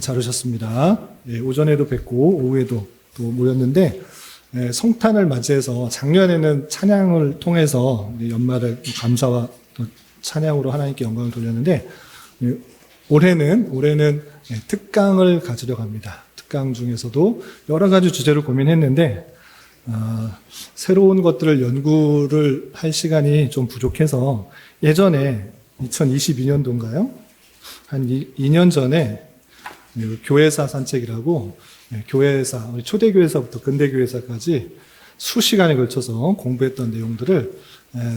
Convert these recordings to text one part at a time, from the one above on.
잘 오셨습니다. 오전에도 뵙고 오후에도 또 모였는데 성탄을 맞이해서 작년에는 찬양을 통해서 연말을 감사와 또 찬양으로 하나님께 영광을 돌렸는데 올해는 특강을 가지려고 합니다. 특강 중에서도 여러 가지 주제를 고민했는데 새로운 것들을 연구를 할 시간이 좀 부족해서 예전에 2022년도인가요? 한 2년 전에 교회사 산책이라고 교회사, 우리 초대교회사부터 근대교회사까지 수시간에 걸쳐서 공부했던 내용들을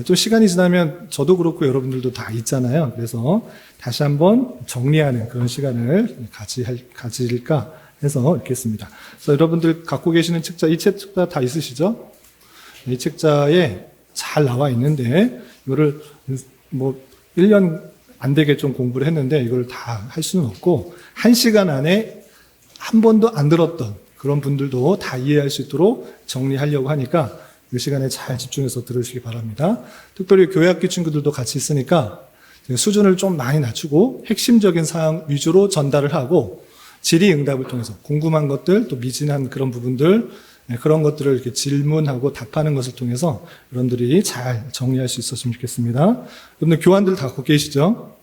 좀 시간이 지나면 저도 그렇고 여러분들도 다 있잖아요. 그래서 다시 한번 정리하는 그런 시간을 가질까 해서 이렇게 했습니다. 그래서 여러분들 갖고 계시는 책자, 이 책자 다 있으시죠? 이 책자에 잘 나와 있는데 이거를 1년 안 되게 좀 공부를 했는데 이걸 다 할 수는 없고 1시간 안에 한 번도 안 들었던 그런 분들도 다 이해할 수 있도록 정리하려고 하니까 이 시간에 잘 집중해서 들으시기 바랍니다. 특별히 교회학교 친구들도 같이 있으니까 수준을 좀 많이 낮추고 핵심적인 사항 위주로 전달을 하고 질의응답을 통해서 궁금한 것들 또 미진한 그런 부분들 그런 것들을 이렇게 질문하고 답하는 것을 통해서 여러분들이 잘 정리할 수 있었으면 좋겠습니다. 여러분들 교환들 다 갖고 계시죠?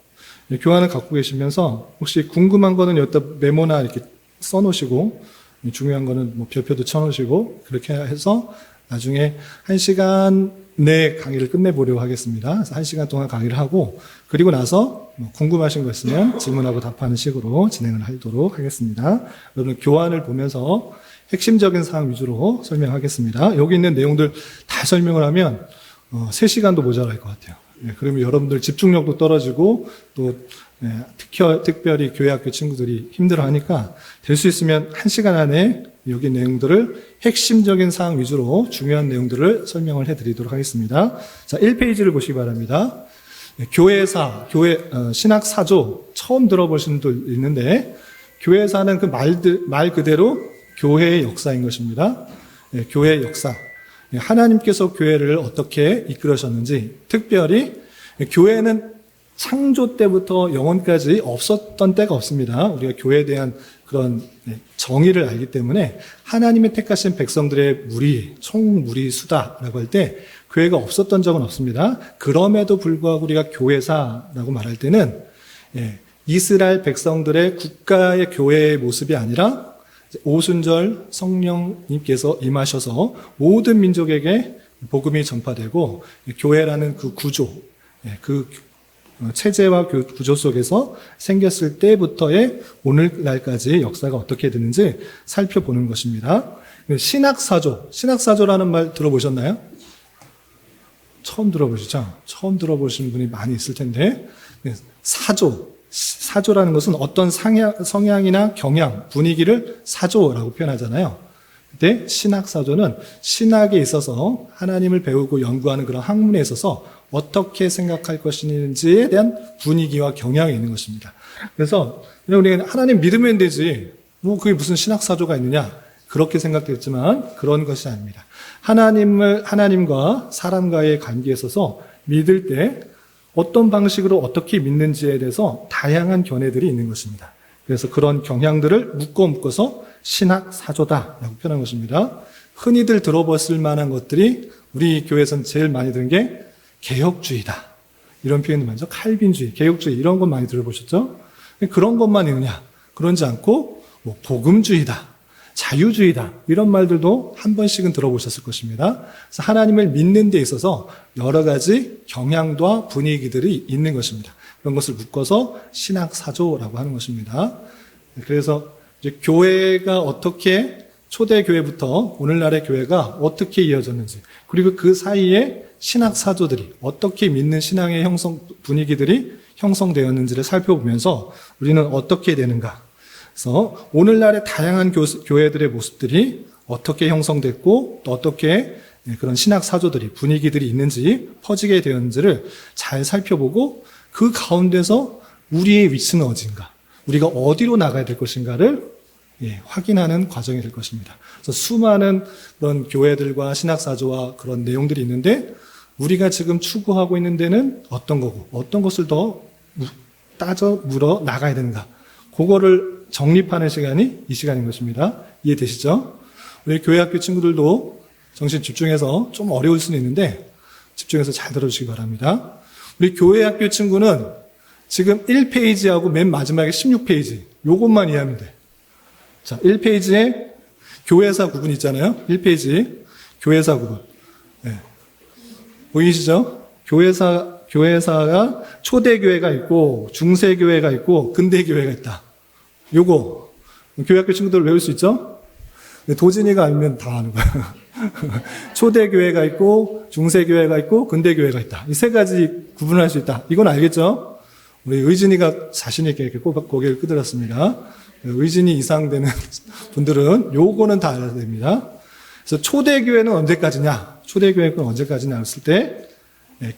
교환을 갖고 계시면서 혹시 궁금한 거는 여기다 메모나 이렇게 써놓으시고 중요한 거는 별표도 쳐놓으시고 그렇게 해서 나중에 1시간 내 강의를 끝내보려고 하겠습니다. 그래서 1시간 동안 강의를 하고 그리고 나서 궁금하신 거 있으면 질문하고 답하는 식으로 진행을 하도록 하겠습니다. 여러분 교환을 보면서 핵심적인 사항 위주로 설명하겠습니다. 여기 있는 내용들 다 설명을 하면 3시간도 모자랄 것 같아요. 그러면 여러분들 집중력도 떨어지고 또 특별히 교회학교 친구들이 힘들어하니까 될 수 있으면 1시간 안에 여기 내용들을 핵심적인 사항 위주로 중요한 내용들을 설명을 해드리도록 하겠습니다. 자, 1페이지를 보시기 바랍니다. 교회사, 신학사조 처음 들어보신 분들 있는데 교회사는 그 말 그대로 교회의 역사인 것입니다. 교회의 역사. 하나님께서 교회를 어떻게 이끌으셨는지 특별히 교회는 창조 때부터 영원까지 없었던 때가 없습니다. 우리가 교회에 대한 그런 정의를 알기 때문에 하나님의 택하신 백성들의 총무리수다라고 할 때 교회가 없었던 적은 없습니다. 그럼에도 불구하고 우리가 교회사라고 말할 때는 이스라엘 백성들의 국가의 교회의 모습이 아니라 오순절 성령님께서 임하셔서 모든 민족에게 복음이 전파되고 교회라는 그 구조, 그 체제와 구조 속에서 생겼을 때부터의 오늘날까지 역사가 어떻게 되는지 살펴보는 것입니다. 신학사조라는 말 들어보셨나요? 처음 들어보시죠? 처음 들어보신 분이 많이 있을 텐데 사조라는 것은 어떤 성향이나 경향, 분위기를 사조라고 표현하잖아요. 근데 신학사조는 신학에 있어서 하나님을 배우고 연구하는 그런 학문에 있어서 어떻게 생각할 것인지에 대한 분위기와 경향이 있는 것입니다. 그래서 우리가 하나님 믿으면 되지 그게 무슨 신학사조가 있느냐 그렇게 생각됐지만 그런 것이 아닙니다. 하나님과 사람과의 관계에 있어서 믿을 때 어떤 방식으로 어떻게 믿는지에 대해서 다양한 견해들이 있는 것입니다. 그래서 그런 경향들을 묶어서 신학사조다라고 표현한 것입니다. 흔히들 들어봤을 만한 것들이 우리 교회에서는 제일 많이 들은 게 개혁주의다. 이런 표현이 많죠. 칼빈주의, 개혁주의 이런 것 많이 들어보셨죠? 그런 것만 있느냐? 그런지 않고 복음주의다. 자유주의다. 이런 말들도 한 번씩은 들어보셨을 것입니다. 그래서 하나님을 믿는 데 있어서 여러 가지 경향과 분위기들이 있는 것입니다. 그런 것을 묶어서 신학사조라고 하는 것입니다. 그래서 이제 교회가 어떻게 초대교회부터 오늘날의 교회가 어떻게 이어졌는지 그리고 그 사이에 신학사조들이 어떻게 믿는 신앙의 분위기들이 형성되었는지를 살펴보면서 우리는 어떻게 되는가 그래서 오늘날의 다양한 교회들의 모습들이 어떻게 형성됐고 또 어떻게 그런 신학사조들이 분위기들이 있는지 퍼지게 되었는지를 잘 살펴보고 그 가운데서 우리의 위치는 어딘가 우리가 어디로 나가야 될 것인가를 확인하는 과정이 될 것입니다. 그래서 수많은 그런 교회들과 신학사조와 그런 내용들이 있는데 우리가 지금 추구하고 있는 데는 어떤 거고 어떤 것을 더 따져 물어 나가야 되는가 그거를 정립하는 시간이 이 시간인 것입니다. 이해되시죠? 우리 교회 학교 친구들도 정신 집중해서 좀 어려울 수는 있는데 집중해서 잘 들어주시기 바랍니다. 우리 교회 학교 친구는 지금 1페이지하고 맨 마지막에 16페이지 요것만 이해하면 돼. 자, 1페이지에 교회사 구분 있잖아요. 1페이지 교회사 구분. 네. 보이시죠? 교회사가 초대교회가 있고 중세교회가 있고 근대교회가 있다. 요거 교회학교 친구들 외울 수 있죠? 도진이가 알면 다 아는 거야. 초대교회가 있고 중세교회가 있고 근대교회가 있다. 이 세 가지 구분할 수 있다. 이건 알겠죠? 우리 의진이가 자신 있게 이렇게 고개를 끄덕였습니다. 의진이 이상 되는 분들은 요거는 다 알아야 됩니다. 그래서 초대교회는 언제까지냐? 초대교회는 언제까지냐 했을 때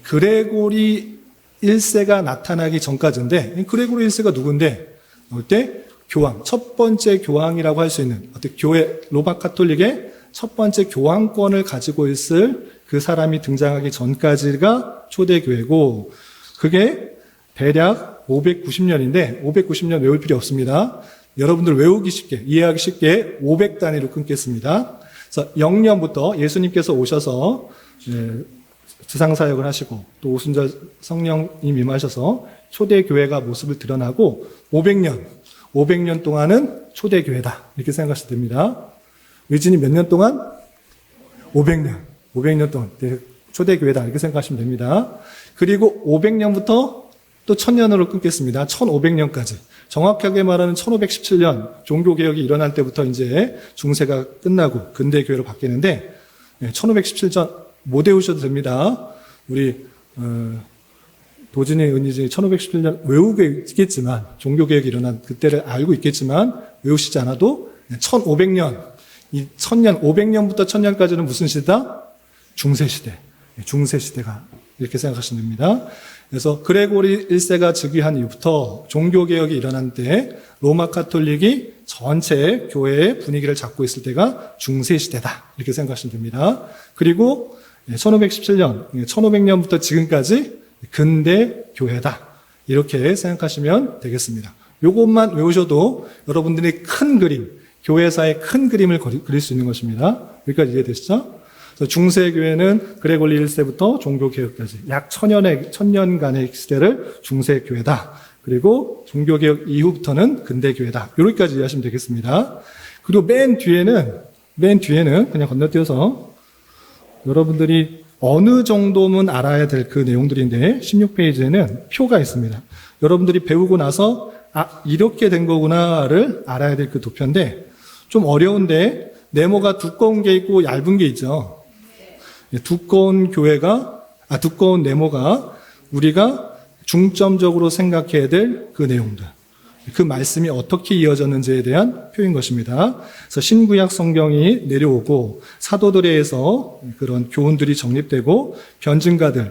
그레고리 1세가 나타나기 전까지인데 그레고리 1세가 누군데? 그때 교황, 첫 번째 교황이라고 할 수 있는 어떤 교회 로마 카톨릭의 첫 번째 교황권을 가지고 있을 그 사람이 등장하기 전까지가 초대교회고 그게 대략 590년인데 590년 외울 필요 없습니다. 여러분들 외우기 쉽게 이해하기 쉽게 500단위로 끊겠습니다. 그래서 0년부터 예수님께서 오셔서 지상사역을 하시고 또 오순절 성령이 임하셔서 초대교회가 모습을 드러나고 500년 동안은 초대교회다 이렇게 생각하시면 됩니다. 의진이 몇 년 동안? 500년 동안 초대교회다 이렇게 생각하시면 됩니다. 그리고 500년부터 또 1000년으로 끊겠습니다. 1500년까지. 정확하게 말하면 1517년 종교개혁이 일어날 때부터 이제 중세가 끝나고 근대교회로 바뀌는데 1517년 못 외우셔도 됩니다. 우리 도진이 은희진이 1517년 외우고 있겠지만 종교개혁이 일어난 그때를 알고 있겠지만 외우시지 않아도 1500년 이 1000년 500년부터 1000년까지는 무슨 시대다? 중세시대. 중세시대가 이렇게 생각하시면 됩니다. 그래서 그레고리 1세가 즉위한 이후부터 종교개혁이 일어난 때 로마 카톨릭이 전체 교회의 분위기를 잡고 있을 때가 중세시대다 이렇게 생각하시면 됩니다. 그리고 1517년, 1500년부터 지금까지 근대교회다 이렇게 생각하시면 되겠습니다. 이것만 외우셔도 여러분들이 큰 그림, 교회사의 큰 그림을 그릴 수 있는 것입니다. 여기까지 이해되시죠? 중세교회는 그레고리 1세부터 종교개혁까지 약 1000년간의 시대를 중세교회다. 그리고 종교개혁 이후부터는 근대교회다. 여기까지 이해하시면 되겠습니다. 그리고 맨 뒤에는 그냥 건너뛰어서 여러분들이 어느 정도면 알아야 될 그 내용들인데 16페이지에는 표가 있습니다. 여러분들이 배우고 나서 이렇게 된 거구나를 알아야 될 그 도표인데 좀 어려운데 네모가 두꺼운 게 있고 얇은 게 있죠. 두꺼운 네모가 우리가 중점적으로 생각해야 될 그 내용들. 그 말씀이 어떻게 이어졌는지에 대한 표인 것입니다. 그래서 신구약 성경이 내려오고 사도들에 의해서 그런 교훈들이 정립되고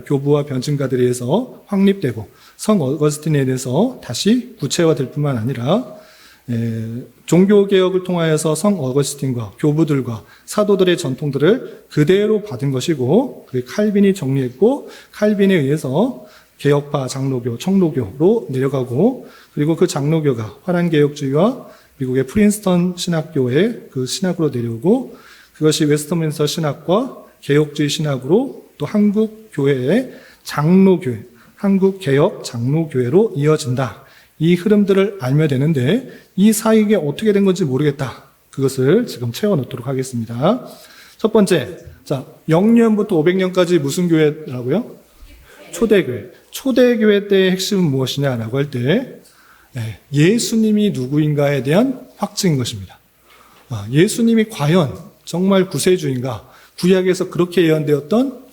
교부와 변증가들에 의해서 확립되고 성 어거스틴에 대해서 다시 구체화될 뿐만 아니라 종교개혁을 통하여서 성 어거스틴과 교부들과 사도들의 전통들을 그대로 받은 것이고 그 칼빈이 정리했고 칼빈에 의해서 개혁파 장로교, 청로교로 내려가고 그리고 그 장로교가 화란개혁주의와 미국의 프린스턴 신학교의 그 신학으로 내려오고 그것이 웨스터민스터 신학과 개혁주의 신학으로 또 한국 교회의 장로교회, 한국개혁 장로교회로 이어진다. 이 흐름들을 알면 되는데 이 사이에 어떻게 된 건지 모르겠다. 그것을 지금 채워놓도록 하겠습니다. 첫 번째, 자 0년부터 500년까지 무슨 교회라고요? 초대교회. 초대교회 때의 핵심은 무엇이냐라고 할 때 예수님이 누구인가에 대한 확증인 것입니다. 예수님이 과연 정말 구세주인가? 구약에서 그렇게 예언되었던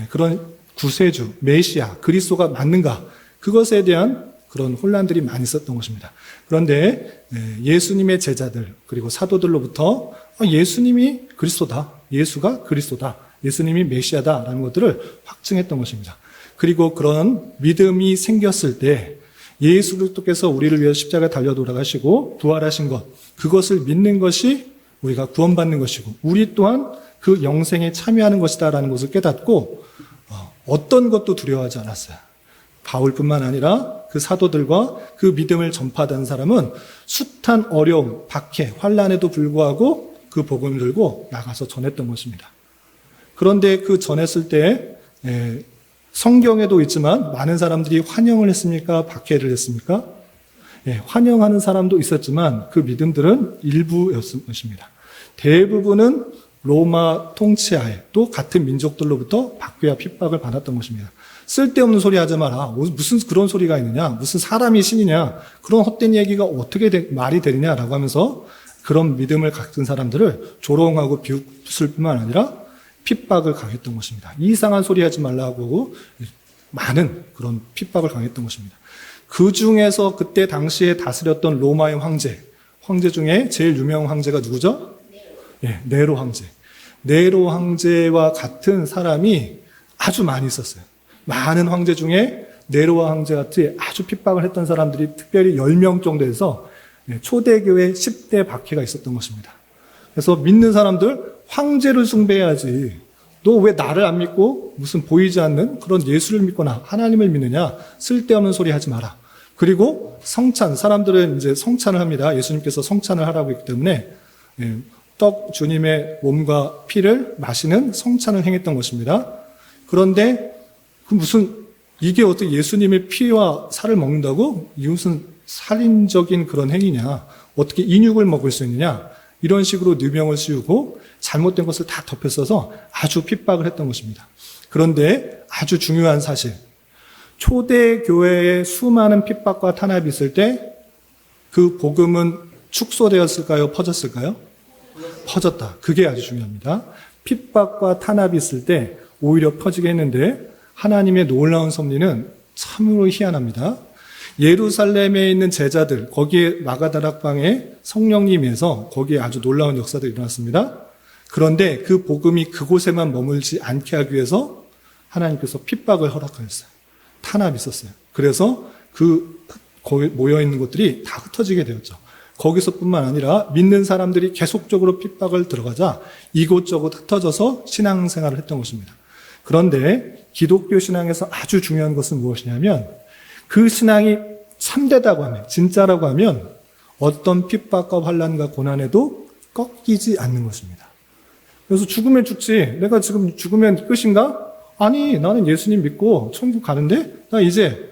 그런 구세주, 메시아, 그리스도가 맞는가? 그것에 대한 그런 혼란들이 많이 있었던 것입니다. 그런데 예수님의 제자들 그리고 사도들로부터 예수님이 그리스도다, 예수가 그리스도다, 예수님이 메시아다라는 것들을 확증했던 것입니다. 그리고 그런 믿음이 생겼을 때 예수 그리스도께서 우리를 위해 십자가에 달려 돌아가시고 부활하신 것, 그것을 믿는 것이 우리가 구원받는 것이고 우리 또한 그 영생에 참여하는 것이다라는 것을 깨닫고 어떤 것도 두려워하지 않았어요. 바울뿐만 아니라 그 사도들과 그 믿음을 전파하던 사람은 숱한 어려움, 박해, 환난에도 불구하고 그 복음을 들고 나가서 전했던 것입니다. 그런데 그 전했을 때 성경에도 있지만 많은 사람들이 환영을 했습니까? 박해를 했습니까? 환영하는 사람도 있었지만 그 믿음들은 일부였을 것입니다. 대부분은 로마 통치하에 또 같은 민족들로부터 박해와 핍박을 받았던 것입니다. 쓸데없는 소리 하지 마라. 무슨 그런 소리가 있느냐. 무슨 사람이 신이냐. 그런 헛된 얘기가 어떻게 말이 되느냐라고 하면서 그런 믿음을 갖은 사람들을 조롱하고 비웃을 뿐만 아니라 핍박을 강했던 것입니다. 이상한 소리 하지 말라고 많은 그런 핍박을 강했던 것입니다. 그 중에서 그때 당시에 다스렸던 로마의 황제 중에 제일 유명한 황제가 누구죠? 네로 황제. 네로 황제와 같은 사람이 아주 많이 있었어요. 많은 황제 중에 네로 황제 같이 아주 핍박을 했던 사람들이 특별히 10명 정도 해서 초대교회 10대 박해가 있었던 것입니다. 그래서 믿는 사람들 황제를 숭배해야지. 너 왜 나를 안 믿고 무슨 보이지 않는 그런 예수를 믿거나 하나님을 믿느냐? 쓸데없는 소리 하지 마라. 그리고 성찬, 사람들은 이제 성찬을 합니다. 예수님께서 성찬을 하라고 했기 때문에 떡 주님의 몸과 피를 마시는 성찬을 행했던 것입니다. 그런데 이게 어떻게 예수님의 피와 살을 먹는다고? 이게 무슨 살인적인 그런 행위냐? 어떻게 인육을 먹을 수 있느냐? 이런 식으로 누명을 씌우고 잘못된 것을 다 덮여써서 아주 핍박을 했던 것입니다. 그런데 아주 중요한 사실, 초대교회에 수많은 핍박과 탄압이 있을 때 그 복음은 축소되었을까요? 퍼졌을까요? 퍼졌다. 그게 아주 중요합니다. 핍박과 탄압이 있을 때 오히려 퍼지게 했는데 하나님의 놀라운 섭리는 참으로 희한합니다. 예루살렘에 있는 제자들, 거기에 마가다락방에 성령님에서 거기에 아주 놀라운 역사들이 일어났습니다. 그런데 그 복음이 그곳에만 머물지 않게 하기 위해서 하나님께서 핍박을 허락하셨어요. 탄압이 있었어요. 그래서 거기 모여있는 곳들이 다 흩어지게 되었죠. 거기서뿐만 아니라 믿는 사람들이 계속적으로 핍박을 들어가자 이곳저곳 흩어져서 신앙생활을 했던 것입니다. 그런데 기독교 신앙에서 아주 중요한 것은 무엇이냐면 그 신앙이 참되다고 하면, 진짜라고 하면 어떤 핍박과 환난과 고난에도 꺾이지 않는 것입니다. 그래서 죽으면 죽지. 내가 지금 죽으면 끝인가? 아니, 나는 예수님 믿고 천국 가는데 나 이제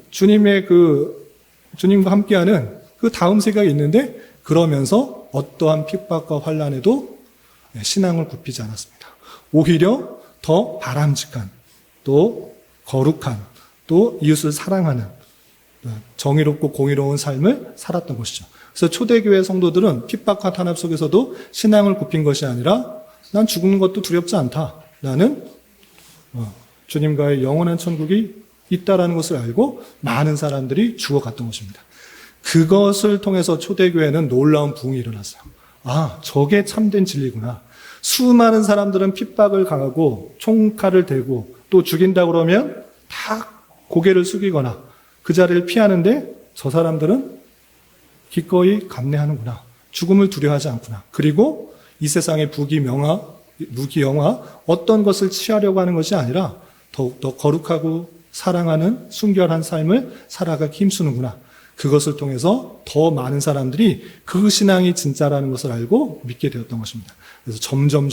주님과 함께하는 그 다음 세계가 있는데 그러면서 어떠한 핍박과 환난에도 신앙을 굽히지 않았습니다. 오히려 더 바람직한, 또 거룩한, 또 이웃을 사랑하는 정의롭고 공의로운 삶을 살았던 것이죠. 그래서 초대교회 성도들은 핍박과 탄압 속에서도 신앙을 굽힌 것이 아니라 난 죽는 것도 두렵지 않다. 나는 주님과의 영원한 천국이 있다라는 것을 알고 많은 사람들이 죽어갔던 것입니다. 그것을 통해서 초대교회는 놀라운 부흥이 일어났어요. 아, 저게 참된 진리구나. 수많은 사람들은 핍박을 강하고 총칼을 대고 또 죽인다고 그러면 다 고개를 숙이거나 그 자리를 피하는데 저 사람들은 기꺼이 감내하는구나. 죽음을 두려워하지 않구나. 그리고 이 세상의 무기, 영화 어떤 것을 취하려고 하는 것이 아니라 더욱더 거룩하고 사랑하는 순결한 삶을 살아가기 힘쓰는구나. 그것을 통해서 더 많은 사람들이 그 신앙이 진짜라는 것을 알고 믿게 되었던 것입니다. 그래서 점점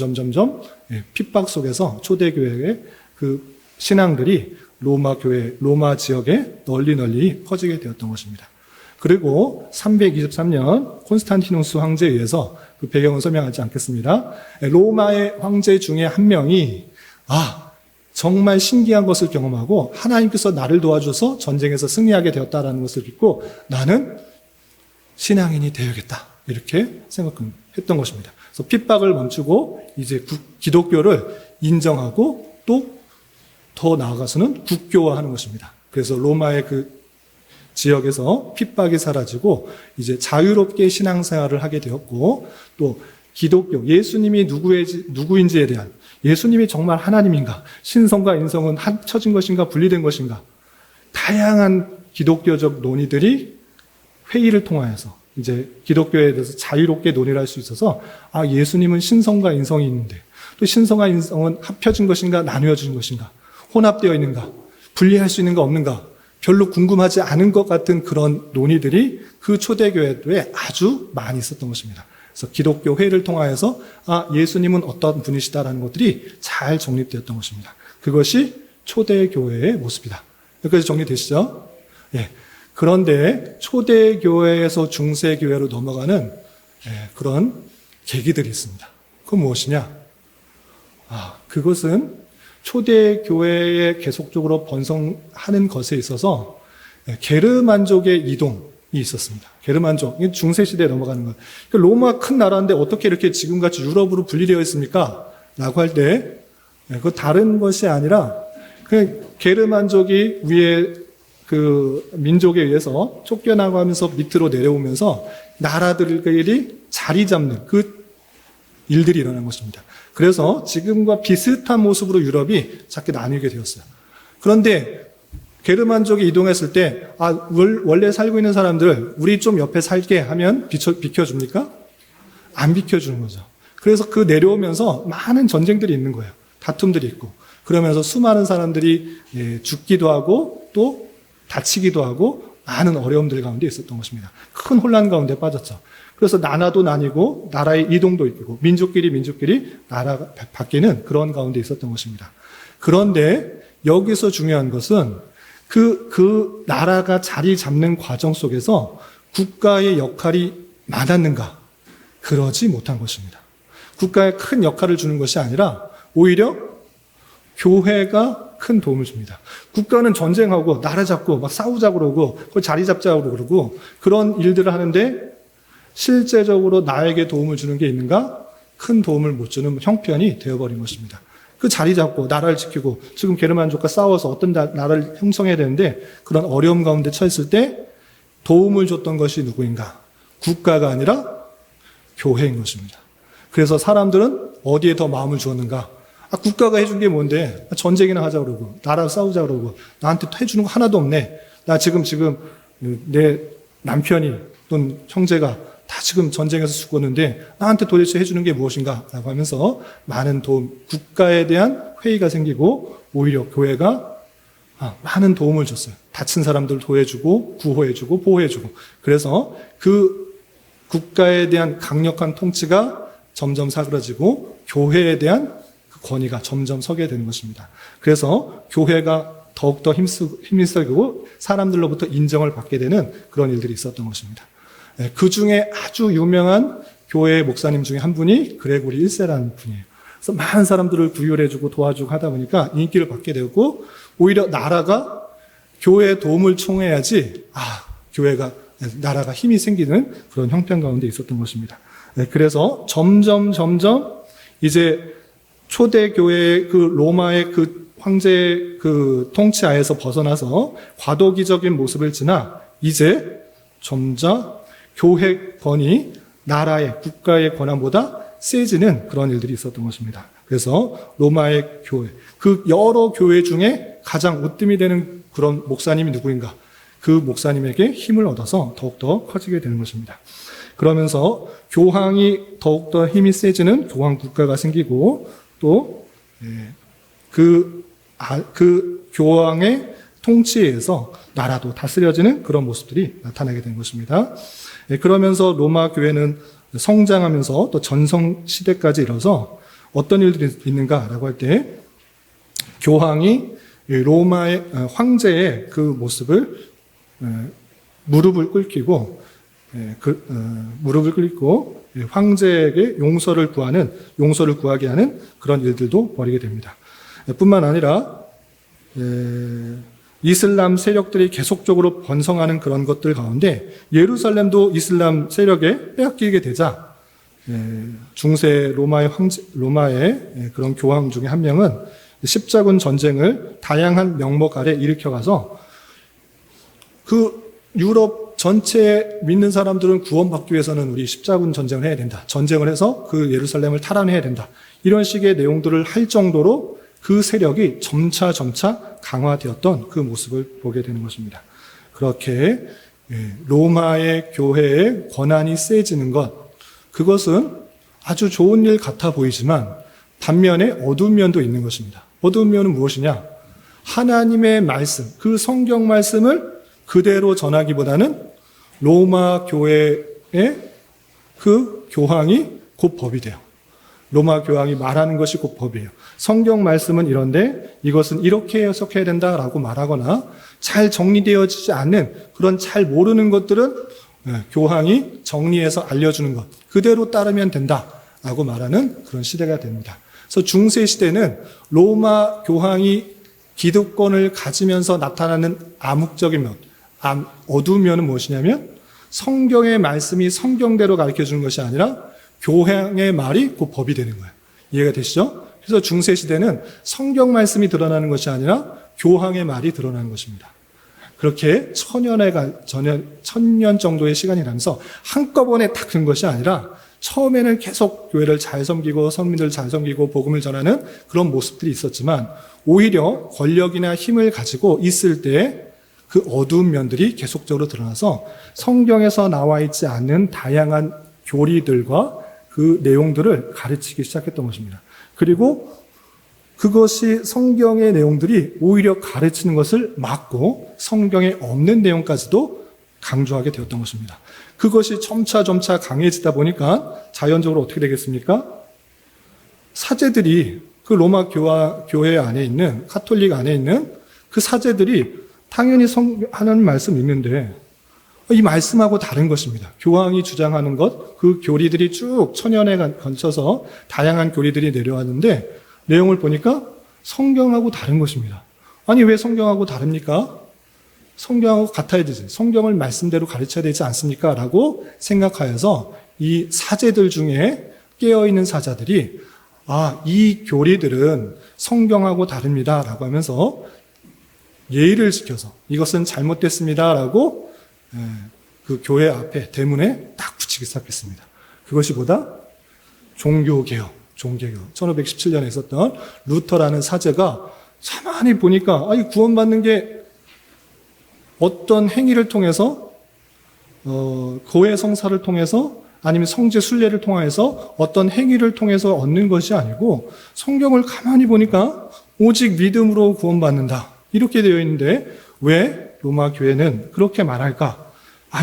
핍박 속에서 초대교회의 그 신앙들이 로마 지역에 널리 퍼지게 되었던 것입니다. 그리고 323년 콘스탄티누스 황제에 의해서 그 배경은 설명하지 않겠습니다. 로마의 황제 중에 한 명이 정말 신기한 것을 경험하고 하나님께서 나를 도와줘서 전쟁에서 승리하게 되었다라는 것을 믿고 나는 신앙인이 되어야겠다. 이렇게 생각했던 것입니다. 그래서 핍박을 멈추고 이제 기독교를 인정하고 또 더 나아가서는 국교화하는 것입니다. 그래서 로마의 그 지역에서 핍박이 사라지고 이제 자유롭게 신앙생활을 하게 되었고 또 기독교, 예수님이 누구인지에 대한 예수님이 정말 하나님인가? 신성과 인성은 합쳐진 것인가? 분리된 것인가? 다양한 기독교적 논의들이 회의를 통하여서 이제 기독교에 대해서 자유롭게 논의를 할 수 있어서 예수님은 신성과 인성이 있는데 또 신성과 인성은 합쳐진 것인가? 나누어진 것인가? 혼합되어 있는가? 분리할 수 있는가? 없는가? 별로 궁금하지 않은 것 같은 그런 논의들이 그 초대교회에 아주 많이 있었던 것입니다. 그래서 기독교 회의를 통하여서 예수님은 어떤 분이시다라는 것들이 잘 정립되었던 것입니다. 그것이 초대교회의 모습이다. 여기까지 정리되시죠? 예. 그런데 초대교회에서 중세교회로 넘어가는 그런 계기들이 있습니다. 그건 무엇이냐? 그것은 초대교회에 계속적으로 번성하는 것에 있어서 게르만족의 이동이 있었습니다. 게르만족, 중세시대에 넘어가는 것. 로마 큰 나라인데 어떻게 이렇게 지금같이 유럽으로 분리되어 있습니까? 라고 할 때, 그 다른 것이 아니라, 게르만족이 위에 그 민족에 의해서 쫓겨나가면서 밑으로 내려오면서 나라들끼리 자리 잡는 그 일들이 일어난 것입니다. 그래서 지금과 비슷한 모습으로 유럽이 작게 나뉘게 되었어요. 그런데 게르만족이 이동했을 때 원래 살고 있는 사람들 우리 좀 옆에 살게 하면 비켜줍니까? 안 비켜주는 거죠. 그래서 그 내려오면서 많은 전쟁들이 있는 거예요. 다툼들이 있고 그러면서 수많은 사람들이 죽기도 하고 또 다치기도 하고 많은 어려움들 가운데 있었던 것입니다. 큰 혼란 가운데 빠졌죠. 그래서 나라도 나뉘고 나라의 이동도 있고 민족끼리 나라가 바뀌는 그런 가운데 있었던 것입니다. 그런데 여기서 중요한 것은 그 나라가 자리 잡는 과정 속에서 국가의 역할이 많았는가? 그러지 못한 것입니다. 국가에 큰 역할을 주는 것이 아니라 오히려 교회가 큰 도움을 줍니다. 국가는 전쟁하고 나라 잡고 막 싸우자고 그러고 자리 잡자고 그러고 그런 일들을 하는데 실제적으로 나에게 도움을 주는 게 있는가? 큰 도움을 못 주는 형편이 되어버린 것입니다. 그 자리 잡고 나라를 지키고 지금 게르만족과 싸워서 어떤 나라를 형성해야 되는데 그런 어려움 가운데 처했을 때 도움을 줬던 것이 누구인가? 국가가 아니라 교회인 것입니다. 그래서 사람들은 어디에 더 마음을 주었는가? 국가가 해준 게 뭔데? 전쟁이나 하자 그러고 나라 싸우자 그러고 나한테 해주는 거 하나도 없네. 나 지금 내 남편이 또는 형제가 다 지금 전쟁에서 죽었는데 나한테 도대체 해주는 게 무엇인가? 라고 하면서 많은 도움, 국가에 대한 회의가 생기고 오히려 교회가 많은 도움을 줬어요. 다친 사람들 도와주고 구호해주고 보호해주고 그래서 그 국가에 대한 강력한 통치가 점점 사그라지고 교회에 대한 그 권위가 점점 서게 되는 것입니다. 그래서 교회가 더욱더 힘쓰고 사람들로부터 인정을 받게 되는 그런 일들이 있었던 것입니다. 그 중에 아주 유명한 교회 목사님 중에 한 분이 그레고리 1세라는 분이에요. 그래서 많은 사람들을 구휼해주고 도와주고 하다 보니까 인기를 받게 되었고 오히려 나라가 교회의 도움을 청해야지 나라가 힘이 생기는 그런 형편 가운데 있었던 것입니다. 그래서 점점 이제 초대교회의 그 로마의 그 황제의 그 통치하에서 벗어나서 과도기적인 모습을 지나 이제 점차 교회권이 나라의 국가의 권한보다 세지는 그런 일들이 있었던 것입니다. 그래서 로마의 교회, 그 여러 교회 중에 가장 으뜸이 되는 그런 목사님이 누구인가? 그 목사님에게 힘을 얻어서 더욱더 커지게 되는 것입니다. 그러면서 교황이 더욱더 힘이 세지는 교황 국가가 생기고 또 그 교황의 통치에 의해서 나라도 다스려지는 그런 모습들이 나타나게 된 것입니다. 그러면서 로마 교회는 성장하면서 또 전성 시대까지 이뤄서 어떤 일들이 있는가라고 할 때 교황이 로마의 황제의 그 모습을 무릎을 꿇고 황제에게 용서를 구하게 하는 그런 일들도 벌이게 됩니다. 뿐만 아니라 이슬람 세력들이 계속적으로 번성하는 그런 것들 가운데 예루살렘도 이슬람 세력에 빼앗기게 되자 중세 로마의 그런 교황 중에 한 명은 십자군 전쟁을 다양한 명목 아래 일으켜가서 그 유럽 전체 믿는 사람들은 구원받기 위해서는 우리 십자군 전쟁을 해야 된다. 전쟁을 해서 그 예루살렘을 탈환해야 된다. 이런 식의 내용들을 할 정도로 그 세력이 점차 강화되었던 그 모습을 보게 되는 것입니다. 그렇게 로마의 교회의 권한이 세지는 것, 그것은 아주 좋은 일 같아 보이지만 반면에 어두운 면도 있는 것입니다. 어두운 면은 무엇이냐? 하나님의 말씀, 그 성경 말씀을 그대로 전하기보다는 로마 교회의 그 교황이 곧 법이 돼요. 로마 교황이 말하는 것이 곧 법이에요. 성경 말씀은 이런데 이것은 이렇게 해석해야 된다라고 말하거나 잘 정리되어지지 않는 그런 잘 모르는 것들은 교황이 정리해서 알려주는 것, 그대로 따르면 된다라고 말하는 그런 시대가 됩니다. 그래서 중세 시대는 로마 교황이 기득권을 가지면서 나타나는 암흑적인 면, 어두운 면은 무엇이냐면 성경의 말씀이 성경대로 가르쳐주는 것이 아니라 교황의 말이 곧 법이 되는 거예요. 이해가 되시죠? 그래서 중세 시대는 성경 말씀이 드러나는 것이 아니라 교황의 말이 드러나는 것입니다. 그렇게 천년 정도의 시간이 나면서 한꺼번에 딱 든 것이 아니라 처음에는 계속 교회를 잘 섬기고 선민들을 잘 섬기고 복음을 전하는 그런 모습들이 있었지만 오히려 권력이나 힘을 가지고 있을 때 그 어두운 면들이 계속적으로 드러나서 성경에서 나와 있지 않는 다양한 교리들과 그 내용들을 가르치기 시작했던 것입니다. 그리고 그것이 성경의 내용들이 오히려 가르치는 것을 막고 성경에 없는 내용까지도 강조하게 되었던 것입니다. 그것이 점차 강해지다 보니까 자연적으로 어떻게 되겠습니까? 사제들이 그 로마 교회 안에 있는 카톨릭 안에 있는 그 사제들이 당연히 하는 말씀 읽는데 이 말씀하고 다른 것입니다. 교황이 주장하는 것, 그 교리들이 쭉 천년에 걸쳐서 다양한 교리들이 내려왔는데 내용을 보니까 성경하고 다른 것입니다. 아니 왜 성경하고 다릅니까? 성경하고 같아야 되지. 성경을 말씀대로 가르쳐야 되지 않습니까? 라고 생각하여서 이 사제들 중에 깨어있는 사자들이 이 교리들은 성경하고 다릅니다. 라고 하면서 예의를 지켜서 이것은 잘못됐습니다. 라고 그 교회 앞에 대문에 딱 붙이기 시작했습니다. 그것이 보다 종교개혁. 1517년에 있었던 루터라는 사제가 가만히 보니까 구원받는 게 어떤 행위를 통해서 고해 성사를 통해서 아니면 성지 순례를 통해서 어떤 행위를 통해서 얻는 것이 아니고 성경을 가만히 보니까 오직 믿음으로 구원받는다. 이렇게 되어 있는데 왜 로마 교회는 그렇게 말할까?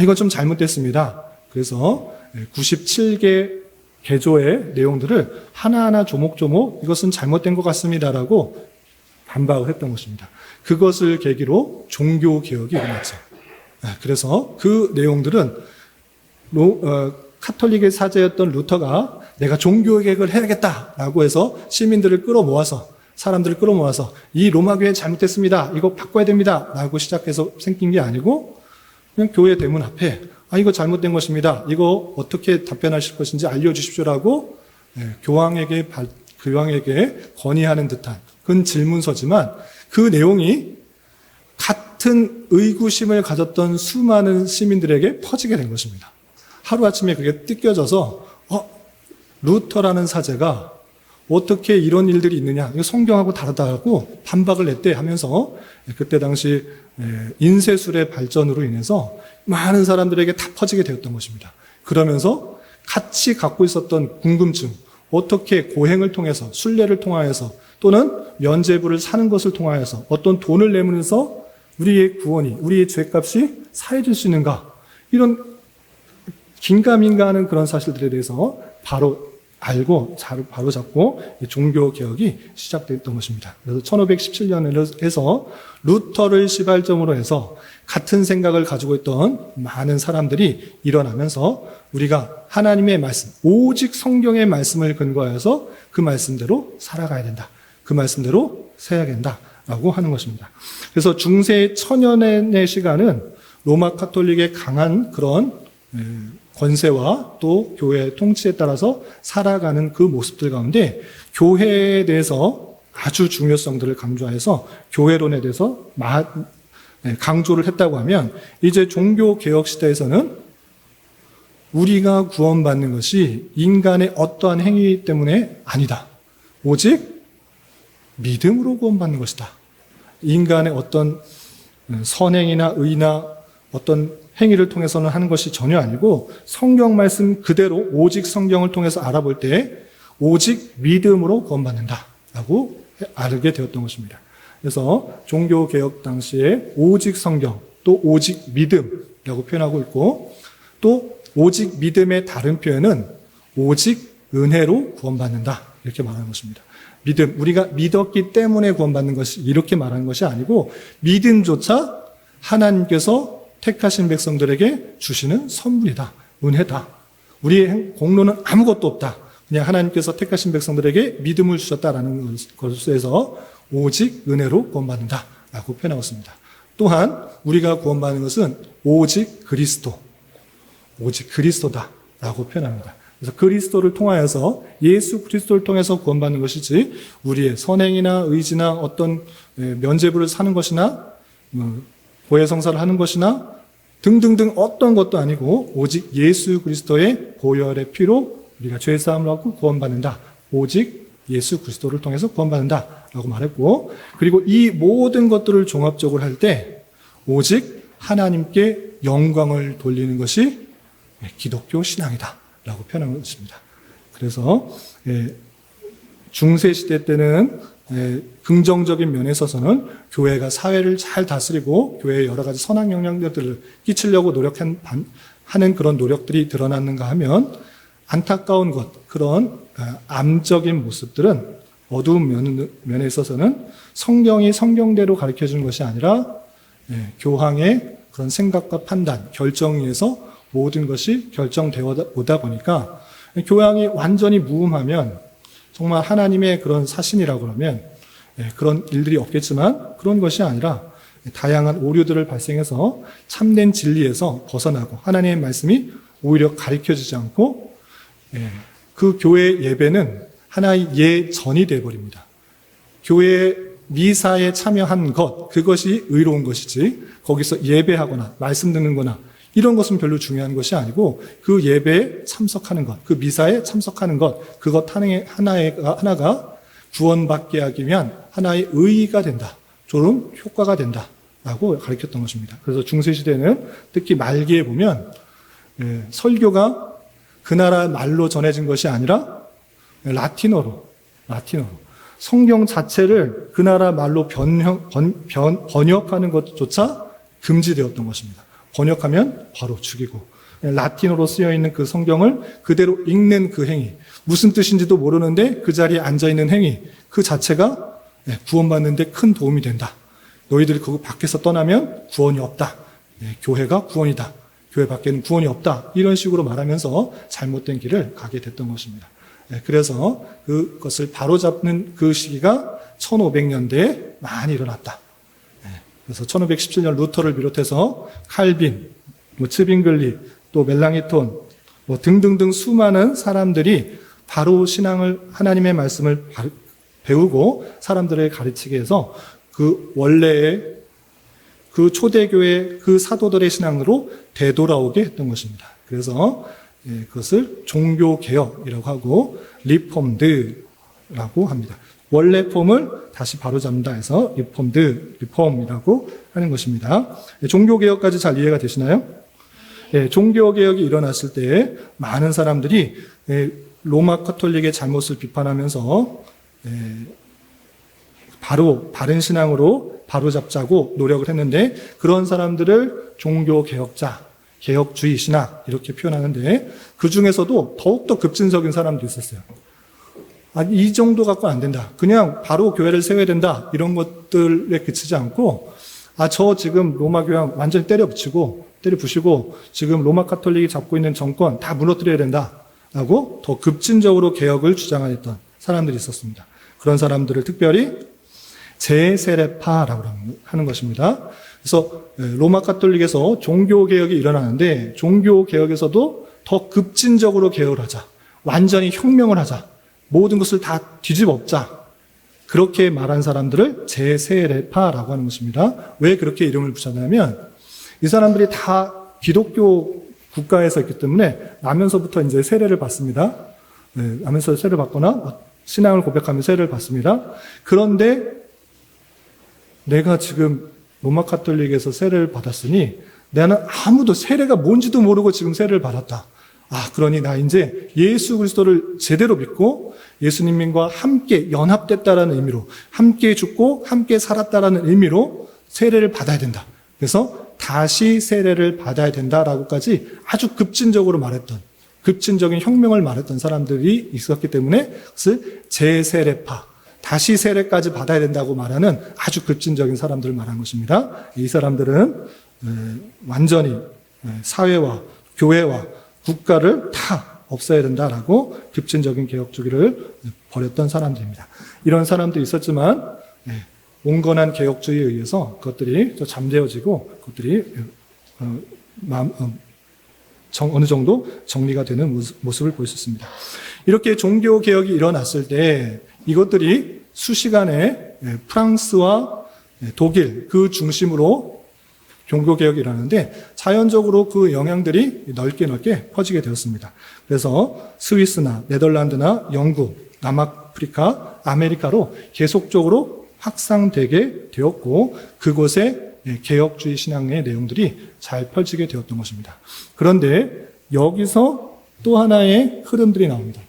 이거 좀 잘못됐습니다. 그래서 97개 개조의 내용들을 하나하나 조목조목 이것은 잘못된 것 같습니다라고 반박을 했던 것입니다. 그것을 계기로 종교개혁이 일어났죠. 그래서 그 내용들은 카톨릭의 사제였던 루터가 내가 종교개혁을 해야겠다라고 해서 시민들을 끌어모아서 사람들을 끌어모아서 이 로마교회 잘못됐습니다. 이거 바꿔야 됩니다. 라고 시작해서 생긴 게 아니고 그냥 교회 대문 앞에 이거 잘못된 것입니다. 이거 어떻게 답변하실 것인지 알려주십시오라고 교황에게 건의하는 듯한 그런 질문서지만 그 내용이 같은 의구심을 가졌던 수많은 시민들에게 퍼지게 된 것입니다. 하루아침에 그게 뜯겨져서 루터라는 사제가 어떻게 이런 일들이 있느냐, 이거 성경하고 다르다고 반박을 냈대 하면서 그때 당시 인쇄술의 발전으로 인해서 많은 사람들에게 다 퍼지게 되었던 것입니다. 그러면서 같이 갖고 있었던 궁금증, 어떻게 고행을 통해서, 순례를 통하여서 또는 면죄부를 사는 것을 통하여서 어떤 돈을 내면서 우리의 구원이, 우리의 죄값이 사해질 수 있는가, 이런 긴가민가하는 그런 사실들에 대해서 바로 알고 바로 잡고 종교개혁이 시작됐던 것입니다. 그래서 1517년에 해서 루터를 시발점으로 해서 같은 생각을 가지고 있던 많은 사람들이 일어나면서 우리가 하나님의 말씀, 오직 성경의 말씀을 근거해서 그 말씀대로 살아가야 된다. 그 말씀대로 살아야 된다라고 하는 것입니다. 그래서 중세 천년의 시간은 로마 카톨릭의 강한 그런 권세와 또 교회의 통치에 따라서 살아가는 그 모습들 가운데 교회에 대해서 아주 중요성들을 강조해서 교회론에 대해서 강조를 했다고 하면 이제 종교개혁 시대에서는 우리가 구원받는 것이 인간의 어떠한 행위 때문에 아니다. 오직 믿음으로 구원받는 것이다. 인간의 어떤 선행이나 의나 어떤 행위를 통해서는 하는 것이 전혀 아니고 성경 말씀 그대로 오직 성경을 통해서 알아볼 때 오직 믿음으로 구원받는다라고 알게 되었던 것입니다. 그래서 종교개혁 당시에 오직 성경, 또 오직 믿음이라고 표현하고 있고, 또 오직 믿음의 다른 표현은 오직 은혜로 구원받는다, 이렇게 말하는 것입니다. 믿음, 우리가 믿었기 때문에 구원받는 것이, 이렇게 말하는 것이 아니고, 믿음조차 하나님께서 택하신 백성들에게 주시는 선물이다, 은혜다. 우리의 공로는 아무것도 없다. 그냥 하나님께서 택하신 백성들에게 믿음을 주셨다라는 것에서 오직 은혜로 구원받는다 라고 표현하고 있습니다. 또한 우리가 구원받는 것은 오직 그리스도, 오직 그리스도다 라고 표현합니다. 그래서 그리스도를 통하여서, 예수 그리스도를 통해서 구원받는 것이지 우리의 선행이나 의지나 어떤 면죄부를 사는 것이나 고해성사를 하는 것이나 등등등 어떤 것도 아니고 오직 예수 그리스도의 보혈의 피로 우리가 죄사함을 받고 구원받는다. 오직 예수 그리스도를 통해서 구원받는다 라고 말했고, 그리고 이 모든 것들을 종합적으로 할 때 오직 하나님께 영광을 돌리는 것이 기독교 신앙이다 라고 표현한 것입니다. 그래서 중세시대 때는 긍정적인 면에 있어서는 교회가 사회를 잘 다스리고 교회에 여러 가지 선한 영향력들을 끼치려고 하는 그런 노력들이 드러났는가 하면, 안타까운 것, 그런 암적인 모습들은 어두운 면에 있어서는 성경이 성경대로 가르쳐주는 것이 아니라 교황의 그런 생각과 판단, 결정에 의해서 모든 것이 결정되어 오다 보니까, 교황이 완전히 무음하면 정말 하나님의 그런 사신이라고 그러면 그런 일들이 없겠지만, 그런 것이 아니라 다양한 오류들을 발생해서 참된 진리에서 벗어나고 하나님의 말씀이 오히려 가르쳐지지 않고, 그 교회 예배는 하나의 예전이 되어버립니다. 교회 미사에 참여한 것, 그것이 의로운 것이지 거기서 예배하거나 말씀 듣는 거나 이런 것은 별로 중요한 것이 아니고, 그 예배에 참석하는 것, 그 미사에 참석하는 것, 그것 하나가 구원받게 하기 위한 하나의 의의가 된다, 좋은 효과가 된다라고 가르쳤던 것입니다. 그래서 중세시대는 특히 말기에 보면 설교가 그 나라 말로 전해진 것이 아니라 라틴어로 성경 자체를 그 나라 말로 번역하는 것조차 금지되었던 것입니다. 번역하면 바로 죽이고, 라틴어로 쓰여 있는 그 성경을 그대로 읽는 그 행위, 무슨 뜻인지도 모르는데 그 자리에 앉아 있는 행위, 그 자체가 구원받는 데 큰 도움이 된다. 너희들이 그 밖에서 떠나면 구원이 없다. 교회가 구원이다. 교회 밖에는 구원이 없다. 이런 식으로 말하면서 잘못된 길을 가게 됐던 것입니다. 그래서 그것을 바로잡는 그 시기가 1500년대에 많이 일어났다. 그래서 1517년 루터를 비롯해서 칼빈, 츠빙글리, 또 멜랑이톤, 등등등 수많은 사람들이 바로 신앙을, 하나님의 말씀을 배우고 사람들에게 가르치게 해서 그 원래의 그 초대교회 그 사도들의 신앙으로 되돌아오게 했던 것입니다. 그래서 그것을 종교개혁이라고 하고 리폼드라고 합니다. 원래 폼을 다시 바로잡는다 해서 리폼이라고 하는 것입니다. 종교개혁까지 잘 이해가 되시나요? 종교개혁이 일어났을 때 많은 사람들이 로마 카톨릭의 잘못을 비판하면서 바로 바른 신앙으로 바로잡자고 노력을 했는데, 그런 사람들을 종교개혁자, 개혁주의 신학 이렇게 표현하는데, 그 중에서도 더욱더 급진적인 사람도 있었어요. 이 정도 갖고 안 된다, 그냥 바로 교회를 세워야 된다, 이런 것들에 그치지 않고, 저 지금 로마 교황 완전히 때려부시고 지금 로마 카톨릭이 잡고 있는 정권 다 무너뜨려야 된다라고 더 급진적으로 개혁을 주장했던 사람들이 있었습니다. 그런 사람들을 특별히 제세례파라고 하는 것입니다. 그래서 로마 카톨릭에서 종교개혁이 일어나는데, 종교개혁에서도 더 급진적으로 개혁을 하자, 완전히 혁명을 하자, 모든 것을 다 뒤집어 엎자, 그렇게 말한 사람들을 제세례파라고 하는 것입니다. 왜 그렇게 이름을 붙였냐면, 이 사람들이 다 기독교 국가에서 있기 때문에 나면서부터 이제 세례를 받습니다. 나면서 세례를 받거나 신앙을 고백하며 세례를 받습니다. 그런데 내가 지금 로마 카톨릭에서 세례를 받았으니 나는 아무도 세례가 뭔지도 모르고 지금 세례를 받았다. 그러니 나 이제 예수 그리스도를 제대로 믿고 예수님과 함께 연합됐다라는 의미로, 함께 죽고 함께 살았다라는 의미로 세례를 받아야 된다. 그래서 다시 세례를 받아야 된다라고까지 아주 급진적으로 말했던, 급진적인 혁명을 말했던 사람들이 있었기 때문에 그것을 재세례파, 다시 세례까지 받아야 된다고 말하는 아주 급진적인 사람들을 말한 것입니다. 이 사람들은 완전히 사회와 교회와 국가를 다 없애야 된다라고 급진적인 개혁 주기를 벌였던 사람들입니다. 이런 사람도 있었지만 온건한 개혁주의에 의해서 그것들이 잠재워지고 그것들이 어느 정도 정리가 되는 모습을 보였었습니다. 이렇게 종교 개혁이 일어났을 때 이것들이 수시간에 프랑스와 독일 그 중심으로 종교 개혁이 일어나는데 자연적으로 그 영향들이 넓게 퍼지게 되었습니다. 그래서 스위스나 네덜란드나 영국, 남아프리카, 아메리카로 계속적으로 확산되게 되었고 그곳에 개혁주의 신앙의 내용들이 잘 펼치게 되었던 것입니다. 그런데 여기서 또 하나의 흐름들이 나옵니다.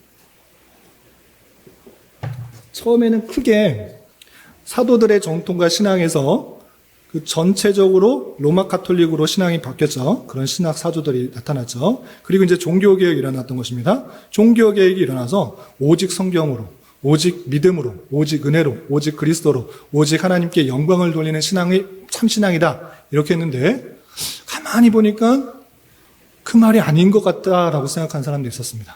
처음에는 크게 사도들의 정통과 신앙에서 그 전체적으로 로마 카톨릭으로 신앙이 바뀌었죠. 그런 신학 사조들이 나타났죠. 그리고 이제 종교개혁이 일어났던 것입니다. 종교개혁이 일어나서 오직 성경으로, 오직 믿음으로, 오직 은혜로, 오직 그리스도로, 오직 하나님께 영광을 돌리는 신앙이 참신앙이다. 이렇게 했는데 가만히 보니까 그 말이 아닌 것 같다라고 생각한 사람도 있었습니다.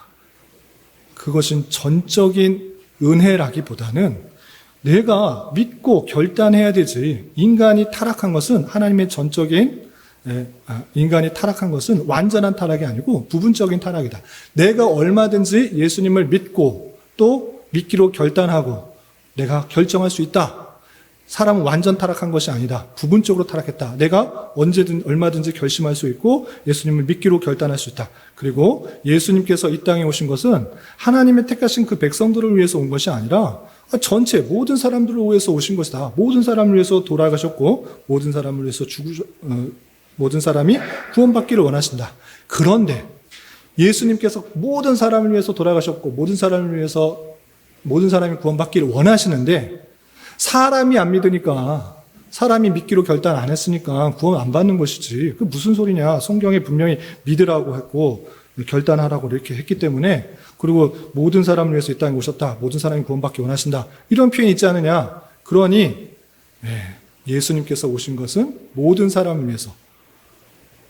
그것은 전적인 은혜라기보다는 내가 믿고 결단해야 되지. 인간이 타락한 것은 하나님의 전적인 인간이 타락한 것은 완전한 타락이 아니고 부분적인 타락이다. 내가 얼마든지 예수님을 믿고 또 믿기로 결단하고 내가 결정할 수 있다. 사람은 완전 타락한 것이 아니다. 부분적으로 타락했다. 내가 언제든 얼마든지 결심할 수 있고 예수님을 믿기로 결단할 수 있다. 그리고 예수님께서 이 땅에 오신 것은 하나님의 택하신 그 백성들을 위해서 온 것이 아니라 전체 모든 사람들을 위해서 오신 것이다. 모든 사람을 위해서 돌아가셨고 모든 사람을 위해서 모든 사람이 구원받기를 원하신다. 그런데 예수님께서 모든 사람을 위해서 돌아가셨고 모든 사람이 구원받기를 원하시는데 사람이 안 믿으니까 사람이 믿기로 결단 안 했으니까 구원 안 받는 것이지. 그 무슨 소리냐. 성경에 분명히 믿으라고 했고 결단하라고 이렇게 했기 때문에 그리고 모든 사람을 위해서 이 땅에 오셨다. 모든 사람이 구원받기 원하신다. 이런 표현이 있지 않느냐. 그러니 예수님께서 오신 것은 모든 사람을 위해서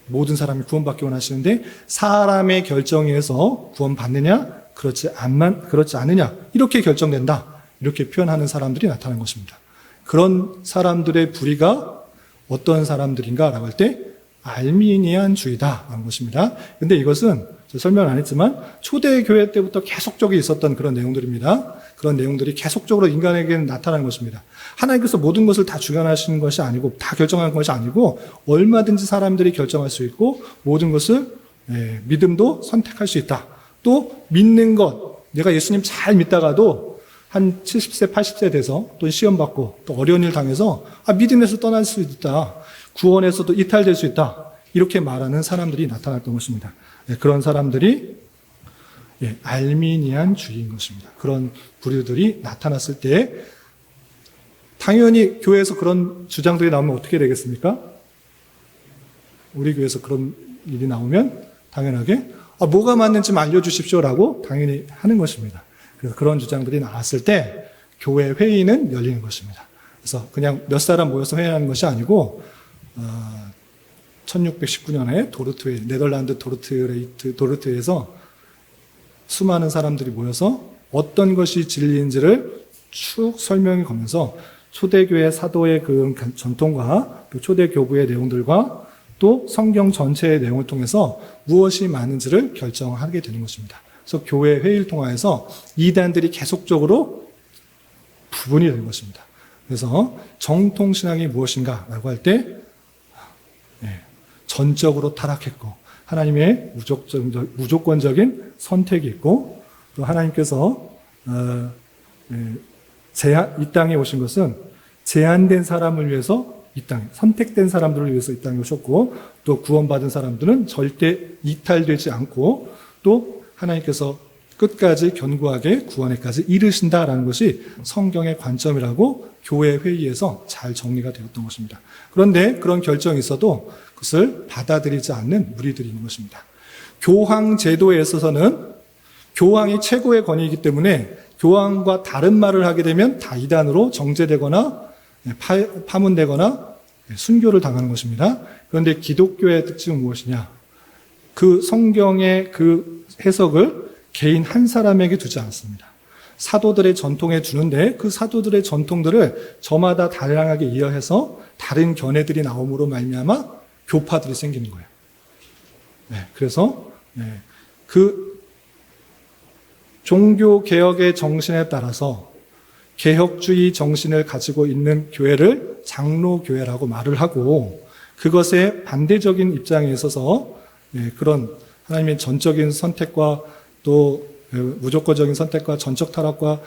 모든 사람이 구원받기 원하시는데 사람의 결정에 의해서 구원받느냐 그렇지 않느냐 이렇게 결정된다. 이렇게 표현하는 사람들이 나타난 것입니다. 그런 사람들의 부리가 어떤 사람들인가라고 할 때 알미니안주의다라는 것입니다. 그런데 이것은 설명을 안 했지만 초대교회 때부터 계속적으로 있었던 그런 내용들입니다. 그런 내용들이 계속적으로 인간에게는 나타나는 것입니다. 하나님께서 모든 것을 다 주관하시는 것이 아니고 다 결정하는 것이 아니고 얼마든지 사람들이 결정할 수 있고 모든 것을 믿음도 선택할 수 있다. 또 믿는 것, 내가 예수님 잘 믿다가도 한 70세, 80세 돼서 또 시험받고 또 어려운 일 당해서 믿음에서 떠날 수 있다. 구원에서도 이탈될 수 있다. 이렇게 말하는 사람들이 나타났던 것입니다. 그런 사람들이 알미니안주의인 것입니다. 그런 부류들이 나타났을 때 당연히 교회에서 그런 주장들이 나오면 어떻게 되겠습니까? 우리 교회에서 그런 일이 나오면 당연하게 뭐가 맞는지 알려주십시오라고 당연히 하는 것입니다. 그래서 그런 주장들이 나왔을 때 교회 회의는 열리는 것입니다. 그래서 그냥 몇 사람 모여서 회의하는 것이 아니고 1619년에 도르트웨이, 네덜란드 도르트에서 수많은 사람들이 모여서 어떤 것이 진리인지를 쭉 설명해 가면서 초대교회 사도의 그 전통과 또 초대교부의 내용들과 또 성경 전체의 내용을 통해서 무엇이 맞는지를 결정하게 되는 것입니다. 그래서 교회 회의를 통해서 이단들이 계속적으로 부분이 되는 것입니다. 그래서 정통신앙이 무엇인가라고 할 때 전적으로 타락했고 하나님의 무조건적인 선택이 있고 또 하나님께서 이 땅에 오신 것은 제한된 사람을 위해서 이 땅에 선택된 사람들을 위해서 이 땅에 오셨고 또 구원받은 사람들은 절대 이탈되지 않고 또 하나님께서 끝까지 견고하게 구원에까지 이르신다라는 것이 성경의 관점이라고 교회 회의에서 잘 정리가 되었던 것입니다. 그런데 그런 결정이 있어도 그것을 받아들이지 않는 무리들이 있는 것입니다. 교황 제도에 있어서는 교황이 최고의 권위이기 때문에 교황과 다른 말을 하게 되면 다 이단으로 정죄되거나 파문되거나 순교를 당하는 것입니다. 그런데 기독교의 특징은 무엇이냐? 그 성경의 그 해석을 개인 한 사람에게 두지 않습니다. 사도들의 전통에 주는데 그 사도들의 전통들을 저마다 다양하게 이해해서 다른 견해들이 나옴으로 말미암아 교파들이 생기는 거예요. 그래서 그 종교 개혁의 정신에 따라서 개혁주의 정신을 가지고 있는 교회를 장로교회라고 말을 하고, 그것에 반대적인 입장에 있어서 그런 하나님의 전적인 선택과 또 무조건적인 선택과 전적 타락과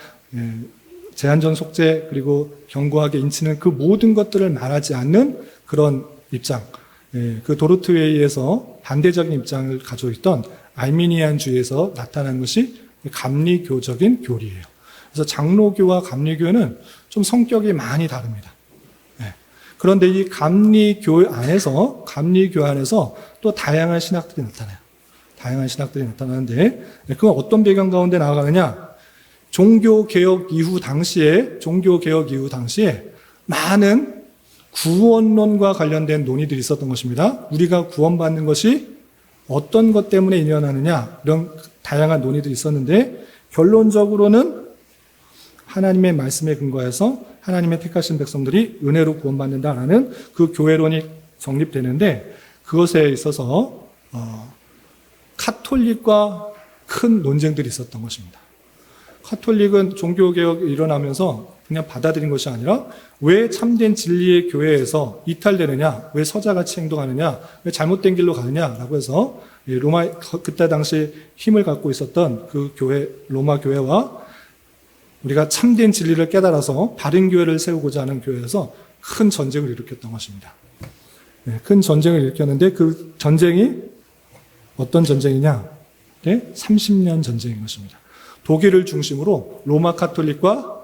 제한전 속죄 그리고 견고하게 인치는 그 모든 것들을 말하지 않는 그런 입장, 그 도르트웨이에서 반대적인 입장을 가지고 있던 알미니안주의에서 나타난 것이 감리교적인 교리예요. 그래서 장로교와 감리교는 좀 성격이 많이 다릅니다. 그런데 이 감리교 안에서 또 다양한 신학들이 나타나요. 다양한 신학들이 나타나는데, 그건 어떤 배경 가운데 나아가느냐? 종교개혁 이후 당시에 많은 구원론과 관련된 논의들이 있었던 것입니다. 우리가 구원받는 것이 어떤 것 때문에 일어나느냐, 이런 다양한 논의들이 있었는데, 결론적으로는 하나님의 말씀에 근거해서 하나님의 택하신 백성들이 은혜로 구원받는다라는 그 교회론이 성립되는데, 그것에 있어서 카톨릭과 큰 논쟁들이 있었던 것입니다. 카톨릭은 종교개혁이 일어나면서 그냥 받아들인 것이 아니라 왜 참된 진리의 교회에서 이탈되느냐, 왜 서자같이 행동하느냐, 왜 잘못된 길로 가느냐라고 해서 로마 그때 당시 힘을 갖고 있었던 그 교회, 로마 교회와 우리가 참된 진리를 깨달아서 바른 교회를 세우고자 하는 교회에서 큰 전쟁을 일으켰던 것입니다. 큰 전쟁을 일으켰는데 그 전쟁이 어떤 전쟁이냐? 30년 전쟁인 것입니다. 독일을 중심으로 로마 카톨릭과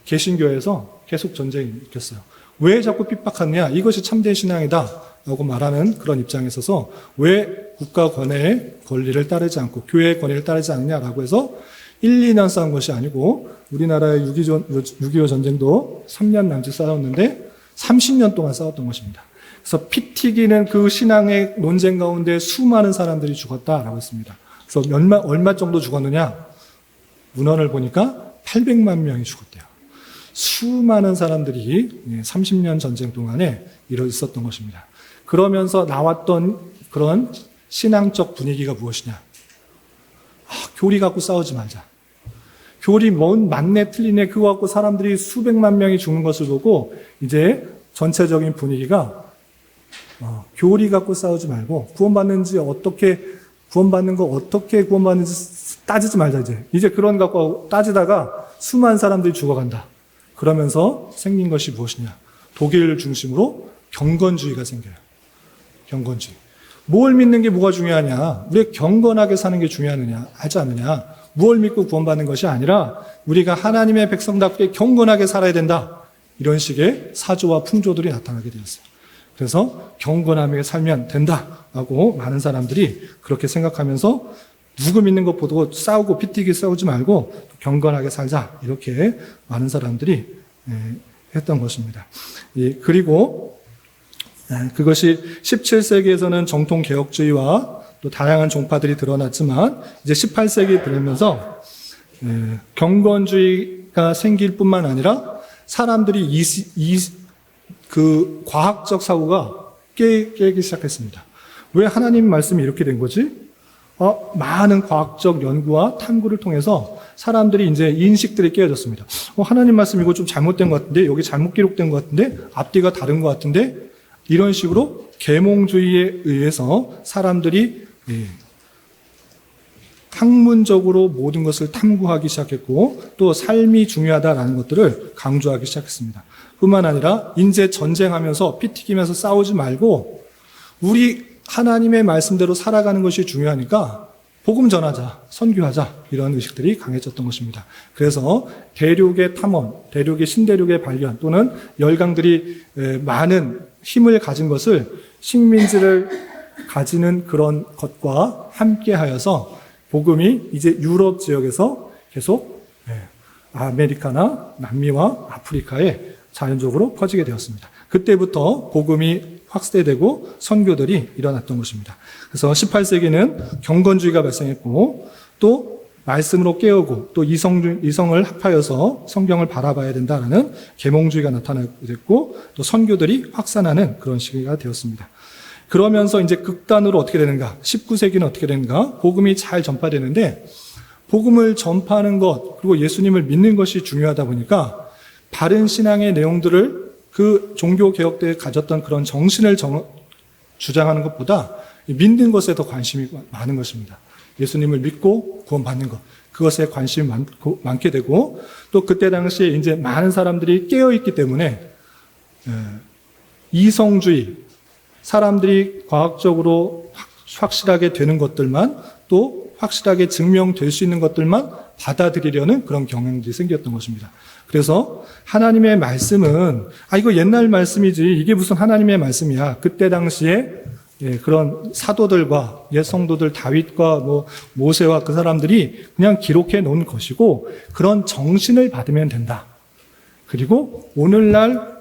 개신교에서 계속 전쟁이 일으켰어요. 왜 자꾸 핍박하느냐? 이것이 참된 신앙이다 라고 말하는 그런 입장에 있어서 왜 국가 권위의 권리를 따르지 않고 교회의 권위를 따르지 않느냐라고 해서 1, 2년 싸운 것이 아니고, 우리나라의 6.25 전쟁도 3년 남짓 싸웠는데 30년 동안 싸웠던 것입니다. 그래서 피 튀기는 그 신앙의 논쟁 가운데 수많은 사람들이 죽었다라고 했습니다. 그래서 얼마 정도 죽었느냐? 문헌을 보니까 800만 명이 죽었대요. 수많은 사람들이 30년 전쟁 동안에 있었던 것입니다. 그러면서 나왔던 그런 신앙적 분위기가 무엇이냐? 교리 갖고 싸우지 말자. 교리 맞네 틀리네 그거 갖고 사람들이 수백만 명이 죽는 것을 보고 이제 전체적인 분위기가 교리 갖고 싸우지 말고 구원받는 거 어떻게 구원받는지 따지지 말자. 이제 그런 갖고 따지다가 수많은 사람들이 죽어간다. 그러면서 생긴 것이 무엇이냐? 독일을 중심으로 경건주의가 생겨요. 경건주의. 뭘 믿는 게 뭐가 중요하냐? 우리가 경건하게 사는 게 중요하느냐? 하지 않느냐? 무엇을 믿고 구원받는 것이 아니라 우리가 하나님의 백성답게 경건하게 살아야 된다. 이런 식의 사조와 풍조들이 나타나게 되었어요. 그래서 경건하게 살면 된다라고 많은 사람들이 그렇게 생각하면서 누구 믿는 것 보고 싸우고 피튀기 싸우지 말고 경건하게 살자. 이렇게 많은 사람들이 했던 것입니다. 그리고 그것이 17세기에서는 정통 개혁주의와 또 다양한 종파들이 드러났지만 이제 18세기에 들어오면서 경건주의가 생길 뿐만 아니라 사람들이 그 과학적 사고가 깨기 시작했습니다. 왜 하나님 말씀이 이렇게 된 거지? 많은 과학적 연구와 탐구를 통해서 사람들이 이제 인식들이 깨어졌습니다. 하나님 말씀 이거 좀 잘못된 것 같은데, 여기 잘못 기록된 것 같은데, 앞뒤가 다른 것 같은데, 이런 식으로 계몽주의에 의해서 사람들이 학문적으로 모든 것을 탐구하기 시작했고 또 삶이 중요하다라는 것들을 강조하기 시작했습니다. 뿐만 아니라 이제 전쟁하면서 피 튀기면서 싸우지 말고 우리 하나님의 말씀대로 살아가는 것이 중요하니까 복음 전하자, 선교하자 이런 의식들이 강해졌던 것입니다. 그래서 대륙의 탐험, 대륙의 신대륙의 발견 또는 열강들이 많은 힘을 가진 것을 식민지를 가지는 그런 것과 함께하여서 복음이 이제 유럽 지역에서 계속 아메리카나 남미와 아프리카에 자연적으로 퍼지게 되었습니다. 그때부터 복음이 확대되고 선교들이 일어났던 것입니다. 그래서 18세기는 경건주의가 발생했고 또 말씀으로 깨우고 또 이성을 합하여서 성경을 바라봐야 된다라는 계몽주의가 나타나게 됐고 또 선교들이 확산하는 그런 시기가 되었습니다. 그러면서 이제 극단으로 어떻게 되는가? 19세기는 어떻게 되는가? 복음이 잘 전파되는데 복음을 전파하는 것 그리고 예수님을 믿는 것이 중요하다 보니까 바른 신앙의 내용들을 그 종교개혁 때 가졌던 그런 정신을 주장하는 것보다 믿는 것에 더 관심이 많은 것입니다. 예수님을 믿고 구원받는 것. 그것에 관심이 많게 되고 또 그때 당시에 이제 많은 사람들이 깨어있기 때문에 이성주의, 사람들이 과학적으로 확실하게 되는 것들만 또 확실하게 증명될 수 있는 것들만 받아들이려는 그런 경향들이 생겼던 것입니다. 그래서 하나님의 말씀은 이거 옛날 말씀이지 이게 무슨 하나님의 말씀이야. 그때 당시에 그런 사도들과 옛 성도들 다윗과 모세와 그 사람들이 그냥 기록해 놓은 것이고 그런 정신을 받으면 된다. 그리고 오늘날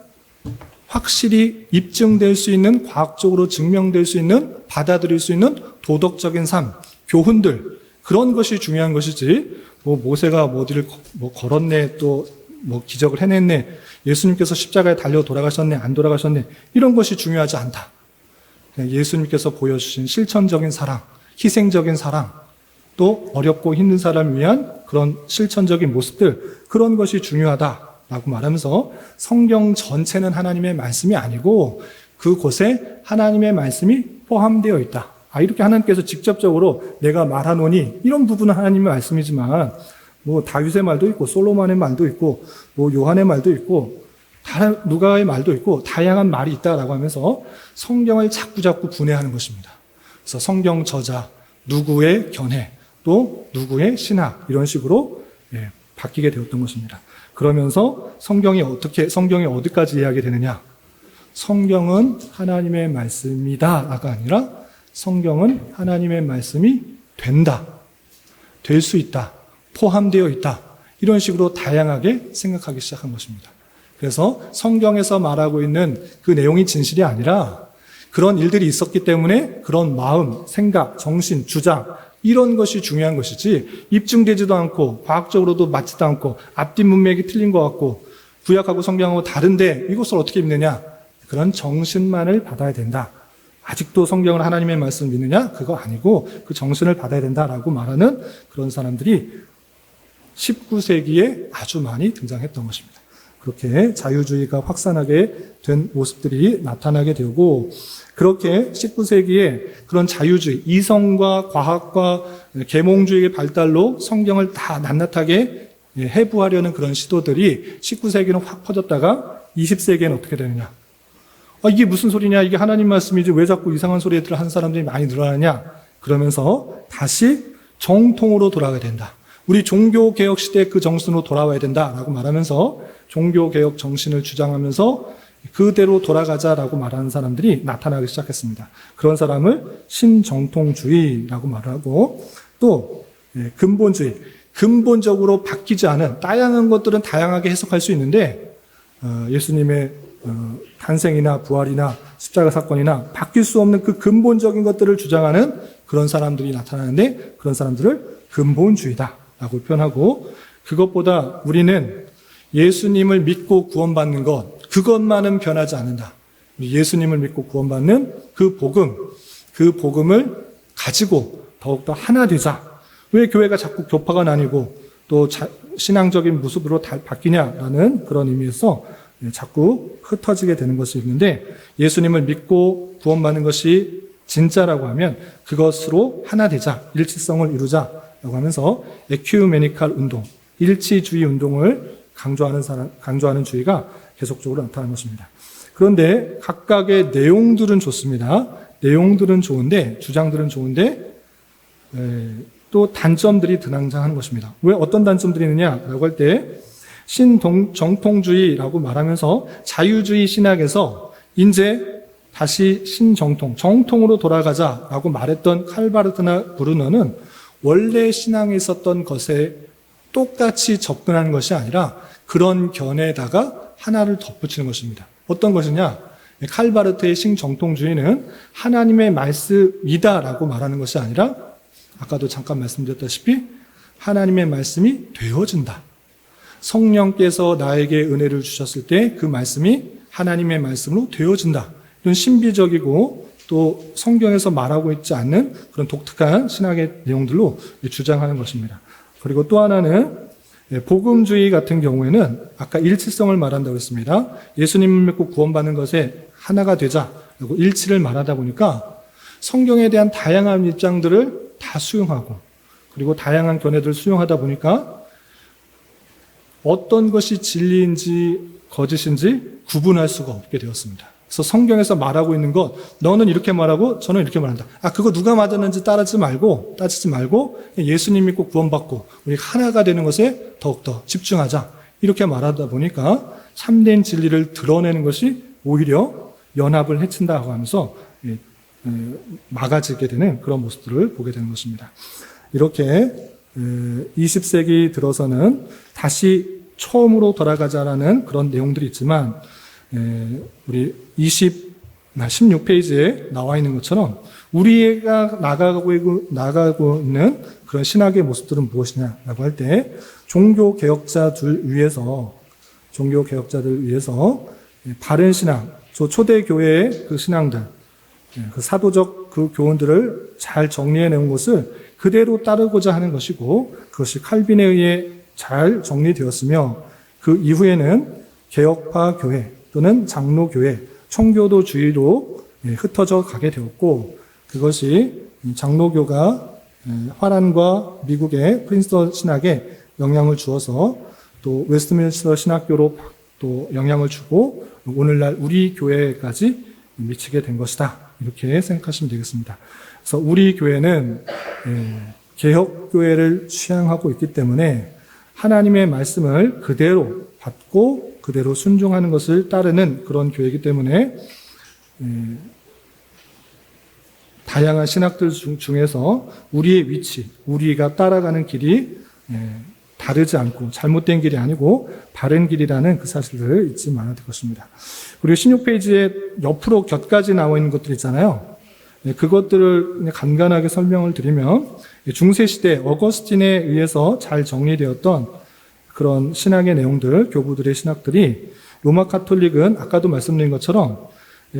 확실히 입증될 수 있는 과학적으로 증명될 수 있는 받아들일 수 있는 도덕적인 삶, 교훈들 그런 것이 중요한 것이지 모세가 어디를 걸었네 또 기적을 해냈네 예수님께서 십자가에 달려 돌아가셨네 안 돌아가셨네 이런 것이 중요하지 않다. 예수님께서 보여주신 실천적인 사랑, 희생적인 사랑 또 어렵고 힘든 사람을 위한 그런 실천적인 모습들 그런 것이 중요하다라고 말하면서 성경 전체는 하나님의 말씀이 아니고 그곳에 하나님의 말씀이 포함되어 있다. 이렇게 하나님께서 직접적으로 내가 말하노니 이런 부분은 하나님의 말씀이지만 다윗의 말도 있고 솔로몬의 말도 있고 요한의 말도 있고 누가의 말도 있고 다양한 말이 있다라고 하면서 성경을 자꾸 분해하는 것입니다. 그래서 성경 저자, 누구의 견해, 또 누구의 신학 이런 식으로 바뀌게 되었던 것입니다. 그러면서 성경이 어디까지 이해하게 되느냐? 성경은 하나님의 말씀이다가 아니라 성경은 하나님의 말씀이 된다, 될 수 있다, 포함되어 있다 이런 식으로 다양하게 생각하기 시작한 것입니다. 그래서 성경에서 말하고 있는 그 내용이 진실이 아니라 그런 일들이 있었기 때문에 그런 마음, 생각, 정신, 주장 이런 것이 중요한 것이지 입증되지도 않고 과학적으로도 맞지도 않고 앞뒤 문맥이 틀린 것 같고 구약하고 성경하고 다른데 이것을 어떻게 믿느냐 그런 정신만을 받아야 된다. 아직도 성경을 하나님의 말씀을 믿느냐? 그거 아니고 그 정신을 받아야 된다라고 말하는 그런 사람들이 19세기에 아주 많이 등장했던 것입니다. 그렇게 자유주의가 확산하게 된 모습들이 나타나게 되고 그렇게 19세기에 그런 자유주의, 이성과 과학과 계몽주의의 발달로 성경을 다 낱낱하게 해부하려는 그런 시도들이 19세기는 확 퍼졌다가 20세기에는 어떻게 되느냐. 이게 무슨 소리냐? 이게 하나님 말씀이지 왜 자꾸 이상한 소리들을 하는 사람들이 많이 늘어나냐? 그러면서 다시 정통으로 돌아가야 된다. 우리 종교개혁 시대 그 정신으로 돌아와야 된다라고 말하면서 종교개혁 정신을 주장하면서 그대로 돌아가자라고 말하는 사람들이 나타나기 시작했습니다. 그런 사람을 신정통주의라고 말하고 또 근본주의, 근본적으로 바뀌지 않은 다양한 것들은 다양하게 해석할 수 있는데 예수님의 탄생이나 부활이나 십자가 사건이나 바뀔 수 없는 그 근본적인 것들을 주장하는 그런 사람들이 나타나는데 그런 사람들을 근본주의다라고 표현하고 그것보다 우리는 예수님을 믿고 구원받는 것 그것만은 변하지 않는다. 예수님을 믿고 구원받는 그 복음을 가지고 더욱더 하나 되자. 왜 교회가 자꾸 교파가 나뉘고 또 신앙적인 모습으로 바뀌냐라는 그런 의미에서 자꾸 흩어지게 되는 것이 있는데 예수님을 믿고 구원받는 것이 진짜라고 하면 그것으로 하나 되자, 일치성을 이루자라고 하면서 에큐메니칼 운동, 일치주의 운동을 강조하는 주의가 계속적으로 나타나는 것입니다. 그런데 각각의 내용들은 좋습니다. 내용들은 좋은데, 주장들은 좋은데 또 단점들이 등장하는 것입니다. 왜 어떤 단점들이 있느냐라고 할 때 신정통주의라고 말하면서 자유주의 신학에서 이제 다시 정통으로 돌아가자라고 말했던 칼바르트나 브루너는 원래 신앙에 있었던 것에 똑같이 접근하는 것이 아니라 그런 견해에다가 하나를 덧붙이는 것입니다. 어떤 것이냐? 칼바르트의 신정통주의는 하나님의 말씀이다라고 말하는 것이 아니라 아까도 잠깐 말씀드렸다시피 하나님의 말씀이 되어진다. 성령께서 나에게 은혜를 주셨을 때 그 말씀이 하나님의 말씀으로 되어진다. 이런 신비적이고 또 성경에서 말하고 있지 않는 그런 독특한 신학의 내용들로 주장하는 것입니다. 그리고 또 하나는 복음주의 같은 경우에는 아까 일치성을 말한다고 했습니다. 예수님을 믿고 구원받는 것에 하나가 되자라고 일치를 말하다 보니까 성경에 대한 다양한 입장들을 다 수용하고 그리고 다양한 견해들을 수용하다 보니까 어떤 것이 진리인지 거짓인지 구분할 수가 없게 되었습니다. 그래서 성경에서 말하고 있는 것, 너는 이렇게 말하고 저는 이렇게 말한다. 그거 누가 맞았는지 따지지 말고 예수님 믿고 구원받고 우리 하나가 되는 것에 더욱더 집중하자. 이렇게 말하다 보니까 참된 진리를 드러내는 것이 오히려 연합을 해친다고 하면서 막아지게 되는 그런 모습들을 보게 되는 것입니다. 이렇게 20세기 들어서는 다시 처음으로 돌아가자라는 그런 내용들이 있지만 우리 16페이지에 나와 있는 것처럼 우리가 나가고 있는 그런 신학의 모습들은 무엇이냐라고 할 때 종교개혁자들 위해서 바른 신앙, 초대교회의 그 신앙들, 그 사도적 그 교훈들을 잘 정리해낸 것을 그대로 따르고자 하는 것이고 그것이 칼빈에 의해 잘 정리되었으며 그 이후에는 개혁파 교회 또는 장로교회, 청교도주의로 흩어져 가게 되었고 그것이 장로교가 화란과 미국의 프린스턴 신학에 영향을 주어서 또 웨스트민스터 신학교로 또 영향을 주고 오늘날 우리 교회까지 미치게 된 것이다. 이렇게 생각하시면 되겠습니다. 그래서 우리 교회는 개혁교회를 취향하고 있기 때문에 하나님의 말씀을 그대로 받고 그대로 순종하는 것을 따르는 그런 교회이기 때문에 다양한 신학들 중에서 우리의 위치, 우리가 따라가는 길이 다르지 않고 잘못된 길이 아니고 바른 길이라는 그 사실을 잊지 말아야 될 것입니다. 그리고 16페이지에 옆으로 곁까지 나와 있는 것들 있잖아요. 그것들을 간간하게 설명을 드리면 중세시대 어거스틴에 의해서 잘 정리되었던 그런 신학의 내용들, 교부들의 신학들이 로마 카톨릭은 아까도 말씀드린 것처럼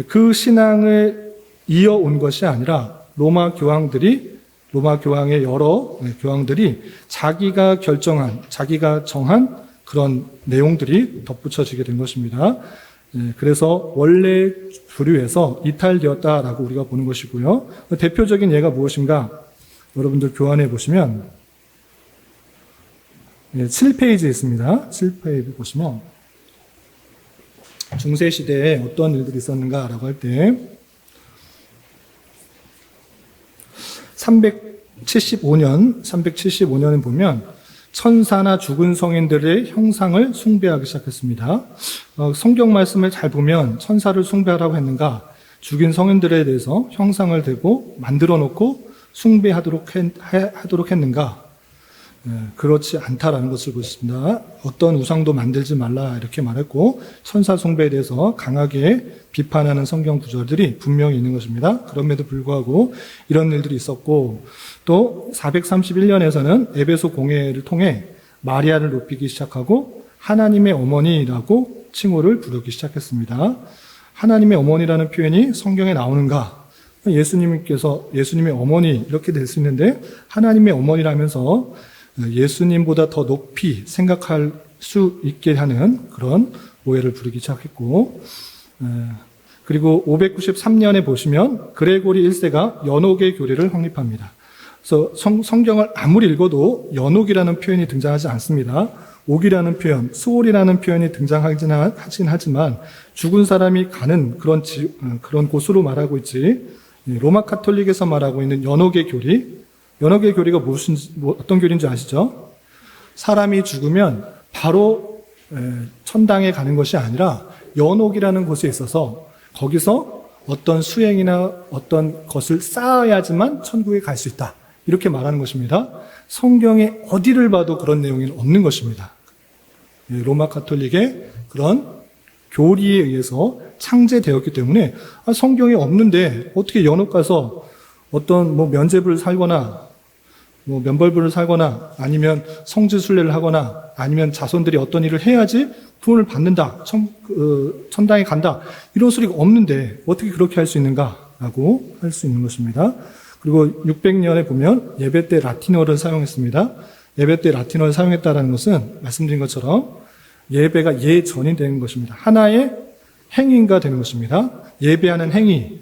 그 신앙을 이어온 것이 아니라 로마 교황의 여러 교황들이 자기가 정한 그런 내용들이 덧붙여지게 된 것입니다. 그래서 원래 부류에서 이탈되었다라고 우리가 보는 것이고요. 대표적인 예가 무엇인가? 여러분들 교환해 보시면 7페이지에 있습니다. 7페이지 보시면 중세시대에 어떤 일들이 있었는가라고 할 때 375년에 보면 천사나 죽은 성인들의 형상을 숭배하기 시작했습니다. 성경 말씀을 잘 보면 천사를 숭배하라고 했는가? 죽인 성인들에 대해서 형상을 대고 만들어 놓고 숭배하도록 했는가? 그렇지 않다라는 것을 보십니다. 어떤 우상도 만들지 말라 이렇게 말했고 천사 숭배에 대해서 강하게 비판하는 성경 구절들이 분명히 있는 것입니다. 그럼에도 불구하고 이런 일들이 있었고 또 431년에서는 에베소 공회를 통해 마리아를 높이기 시작하고 하나님의 어머니라고 칭호를 부르기 시작했습니다. 하나님의 어머니라는 표현이 성경에 나오는가? 예수님의 어머니 이렇게 될 수 있는데 하나님의 어머니라면서 예수님보다 더 높이 생각할 수 있게 하는 그런 오해를 부르기 시작했고 그리고 593년에 보시면 그레고리 1세가 연옥의 교리를 확립합니다. 그래서 성경을 아무리 읽어도 연옥이라는 표현이 등장하지 않습니다. 옥이라는 표현, 수월이라는 표현이 등장하긴 하지만 죽은 사람이 가는 그런 곳으로 말하고 있지 로마 카톨릭에서 말하고 있는 연옥의 교리 연옥의 교리가 어떤 교리인지 아시죠? 사람이 죽으면 바로 천당에 가는 것이 아니라 연옥이라는 곳에 있어서 거기서 어떤 수행이나 어떤 것을 쌓아야지만 천국에 갈 수 있다. 이렇게 말하는 것입니다. 성경에 어디를 봐도 그런 내용이 없는 것입니다. 로마 가톨릭의 그런 교리에 의해서 창제되었기 때문에 성경에 없는데 어떻게 연옥 가서 어떤 면제부를 살거나 면벌부를 살거나 아니면 성지순례를 하거나 아니면 자손들이 어떤 일을 해야지 구원을 받는다, 천당에 간다 이런 소리가 없는데 어떻게 그렇게 할 수 있는가라고 할 수 있는 것입니다. 그리고 600년에 보면 예배 때 라틴어를 사용했습니다. 예배 때 라틴어를 사용했다는 것은 말씀드린 것처럼 예배가 예전이 되는 것입니다. 하나의 행위가 되는 것입니다. 예배하는 행위,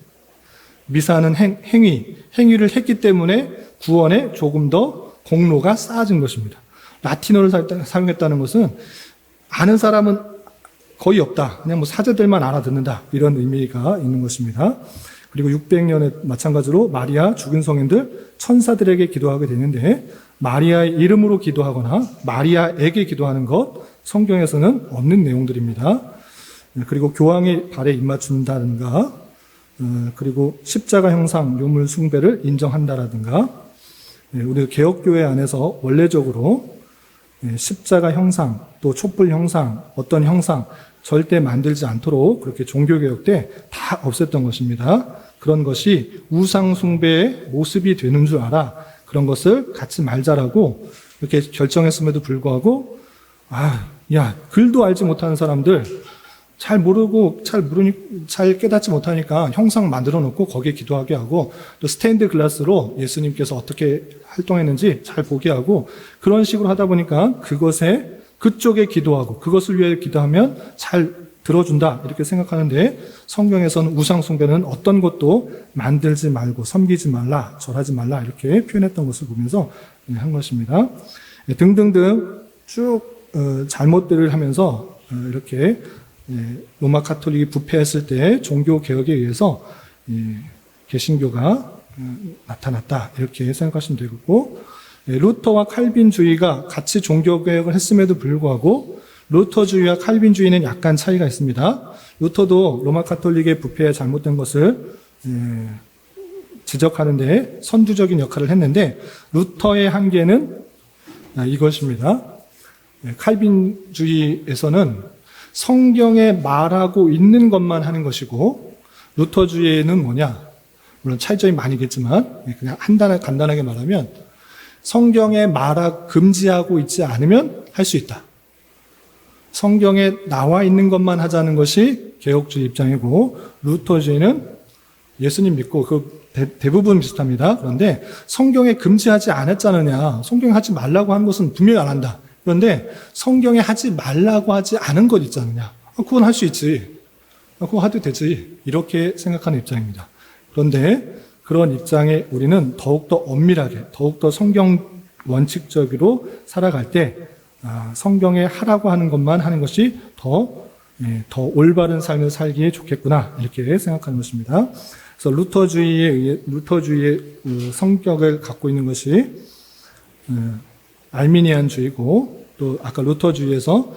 미사하는 행위를 했기 때문에 구원에 조금 더 공로가 쌓아진 것입니다. 라틴어를 사용했다는 것은 아는 사람은 거의 없다. 그냥 사제들만 알아듣는다. 이런 의미가 있는 것입니다. 그리고 600년에 마찬가지로 마리아 죽은 성인들 천사들에게 기도하게 되는데 마리아의 이름으로 기도하거나 마리아에게 기도하는 것 성경에서는 없는 내용들입니다. 그리고 교황의 발에 입맞춘다든가 그리고 십자가 형상 요물 숭배를 인정한다라든가 우리 개혁교회 안에서 원래적으로 십자가 형상 또 촛불 형상 어떤 형상 절대 만들지 않도록 그렇게 종교개혁 때 다 없앴던 것입니다. 그런 것이 우상숭배의 모습이 되는 줄 알아. 그런 것을 갖지 말자라고 이렇게 결정했음에도 불구하고 글도 알지 못하는 사람들 잘 모르고 잘 깨닫지 못하니까 형상 만들어 놓고 거기에 기도하게 하고 또 스테인드 글라스로 예수님께서 어떻게 활동했는지 잘 보게 하고 그런 식으로 하다 보니까 그쪽에 기도하고 그것을 위해 기도하면 잘 들어준다 이렇게 생각하는데 성경에서는 우상 숭배는 어떤 것도 만들지 말고 섬기지 말라 절하지 말라 이렇게 표현했던 것을 보면서 한 것입니다. 등등등 쭉 잘못들을 하면서 이렇게 로마 가톨릭이 부패했을 때 종교 개혁에 의해서 개신교가 나타났다 이렇게 생각하시면 되고 루터와 칼빈주의가 같이 종교 개혁을 했음에도 불구하고 루터주의와 칼빈주의는 약간 차이가 있습니다. 루터도 로마 가톨릭의 부패에 잘못된 것을 지적하는데 선두적인 역할을 했는데 루터의 한계는 이것입니다. 칼빈주의에서는 성경에 말하고 있는 것만 하는 것이고 루터주의는 뭐냐? 물론 차이점이 많이겠지만 그냥 간단하게 말하면 성경에 금지하고 있지 않으면 할 수 있다. 성경에 나와 있는 것만 하자는 것이 개혁주의 입장이고 루터주의는 예수님 믿고 대부분 비슷합니다. 그런데 성경에 금지하지 않았잖느냐. 성경에 하지 말라고 한 것은 분명히 안 한다. 그런데 성경에 하지 말라고 하지 않은 것 있잖느냐. 그건 할 수 있지. 그거 해도 되지. 이렇게 생각하는 입장입니다. 그런데 그런 입장에 우리는 더욱더 엄밀하게, 더욱더 성경 원칙적으로 살아갈 때 성경에 하라고 하는 것만 하는 것이 더 올바른 삶을 살기에 좋겠구나 이렇게 생각하는 것입니다. 그래서 루터주의의 성격을 갖고 있는 것이 알미니안주의고 또 아까 루터주의에서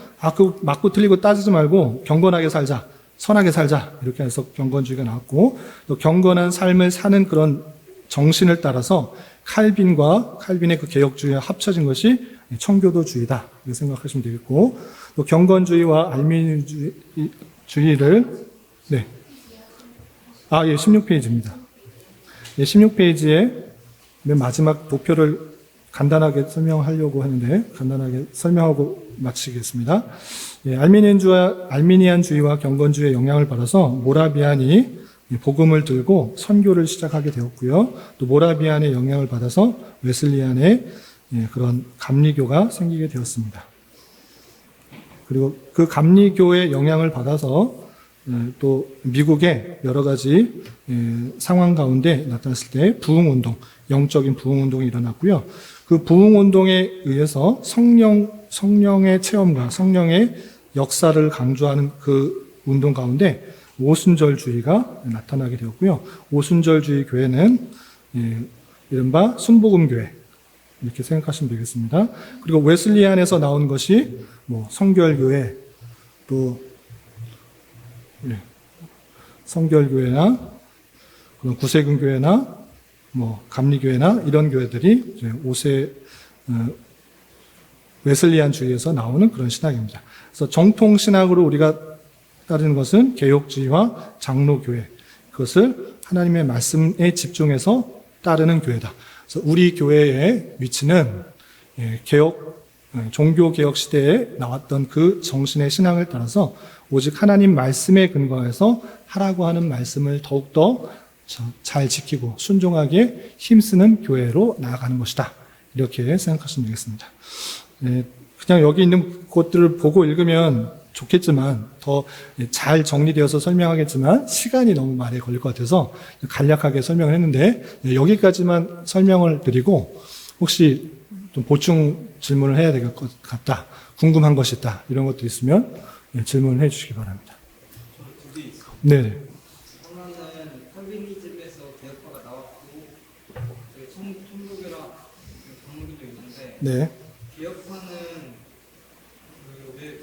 맞고 틀리고 따지지 말고 경건하게 살자, 선하게 살자 이렇게 해서 경건주의가 나왔고 또 경건한 삶을 사는 그런 정신을 따라서 칼빈의 그 개혁주의와 합쳐진 것이 청교도주의다 이렇게 생각하시면 되겠고 또 경건주의와 알미니주의를 16페이지입니다. 16페이지에 맨 마지막 도표를 간단하게 설명하려고 하는데 간단하게 설명하고 마치겠습니다. 알미니안주의와 경건주의의 영향을 받아서 모라비안이 복음을 들고 선교를 시작하게 되었고요. 또 모라비안의 영향을 받아서 웨슬리안의 그런 감리교가 생기게 되었습니다. 그리고 그 감리교의 영향을 받아서 또 미국의 여러 가지 상황 가운데 나타났을 때 부흥운동, 영적인 부흥운동이 일어났고요. 그 부흥운동에 의해서 성령의 체험과 성령의 역사를 강조하는 그 운동 가운데 오순절주의가 나타나게 되었고요. 오순절주의 교회는 이른바 순복음교회 이렇게 생각하시면 되겠습니다. 그리고 웨슬리안에서 나온 것이 뭐 성결교회, 또 성결교회나 그런 구세군교회나 뭐 감리교회나 이런 교회들이 이제 웨슬리안 주의에서 나오는 그런 신학입니다. 그래서 정통 신학으로 우리가 따르는 것은 개혁주의와 장로교회, 그것을 하나님의 말씀에 집중해서 따르는 교회다. 그래서 우리 교회의 위치는 종교개혁 시대에 나왔던 그 정신의 신앙을 따라서 오직 하나님 말씀에 근거해서 하라고 하는 말씀을 더욱더 잘 지키고 순종하게 힘쓰는 교회로 나아가는 것이다. 이렇게 생각하시면 되겠습니다. 그냥 여기 있는 것들을 보고 읽으면 좋겠지만 더 잘 정리되어서 설명하겠지만 시간이 너무 많이 걸릴 것 같아서 간략하게 설명을 했는데 여기까지만 설명을 드리고 혹시 좀 보충 질문을 해야 될 것 같다, 궁금한 것이 있다 이런 것도 있으면 질문을 해주시기 바랍니다. 네. 하나는 칼빈이즘에서 개혁파가 나왔고 천주교랑 장로교도 있는데 네. 개혁파는 왜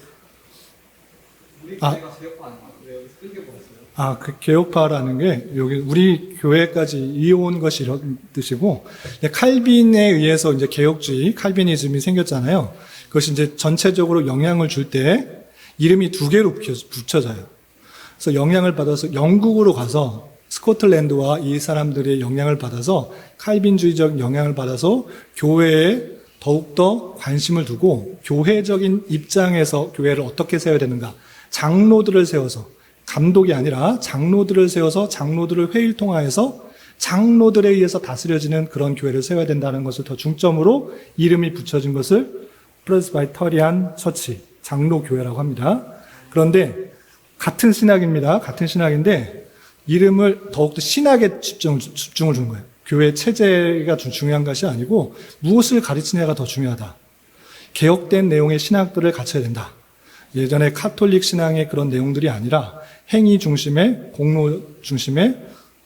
우리 교회가 개혁파 아닌가? 왜 여기서 끊겨버렸어요? 그 개혁파라는 게 여기 우리 교회까지 이어온 것이 이런 뜻이고, 칼빈에 의해서 이제 개혁주의, 칼비니즘이 생겼잖아요. 그것이 이제 전체적으로 영향을 줄 때 이름이 두 개로 붙여져요. 그래서 영향을 받아서 영국으로 가서 스코틀랜드와 이 사람들의 영향을 받아서 칼빈주의적 영향을 받아서 교회에 더욱더 관심을 두고 교회적인 입장에서 교회를 어떻게 세워야 되는가, 장로들을 세워서, 감독이 아니라 장로들을 세워서 장로들을 회의를 통하여서 장로들에 의해서 다스려지는 그런 교회를 세워야 된다는 것을 더 중점으로 이름이 붙여진 것을 프레스바이터리안 처치, 장로교회라고 합니다. 그런데 같은 신학입니다. 같은 신학인데 이름을 더욱더 신학에 집중을 주는 거예요. 교회 체제가 중요한 것이 아니고 무엇을 가르치냐가 더 중요하다. 개혁된 내용의 신학들을 갖춰야 된다. 예전에 카톨릭 신앙의 그런 내용들이 아니라 행위 중심의, 공로 중심의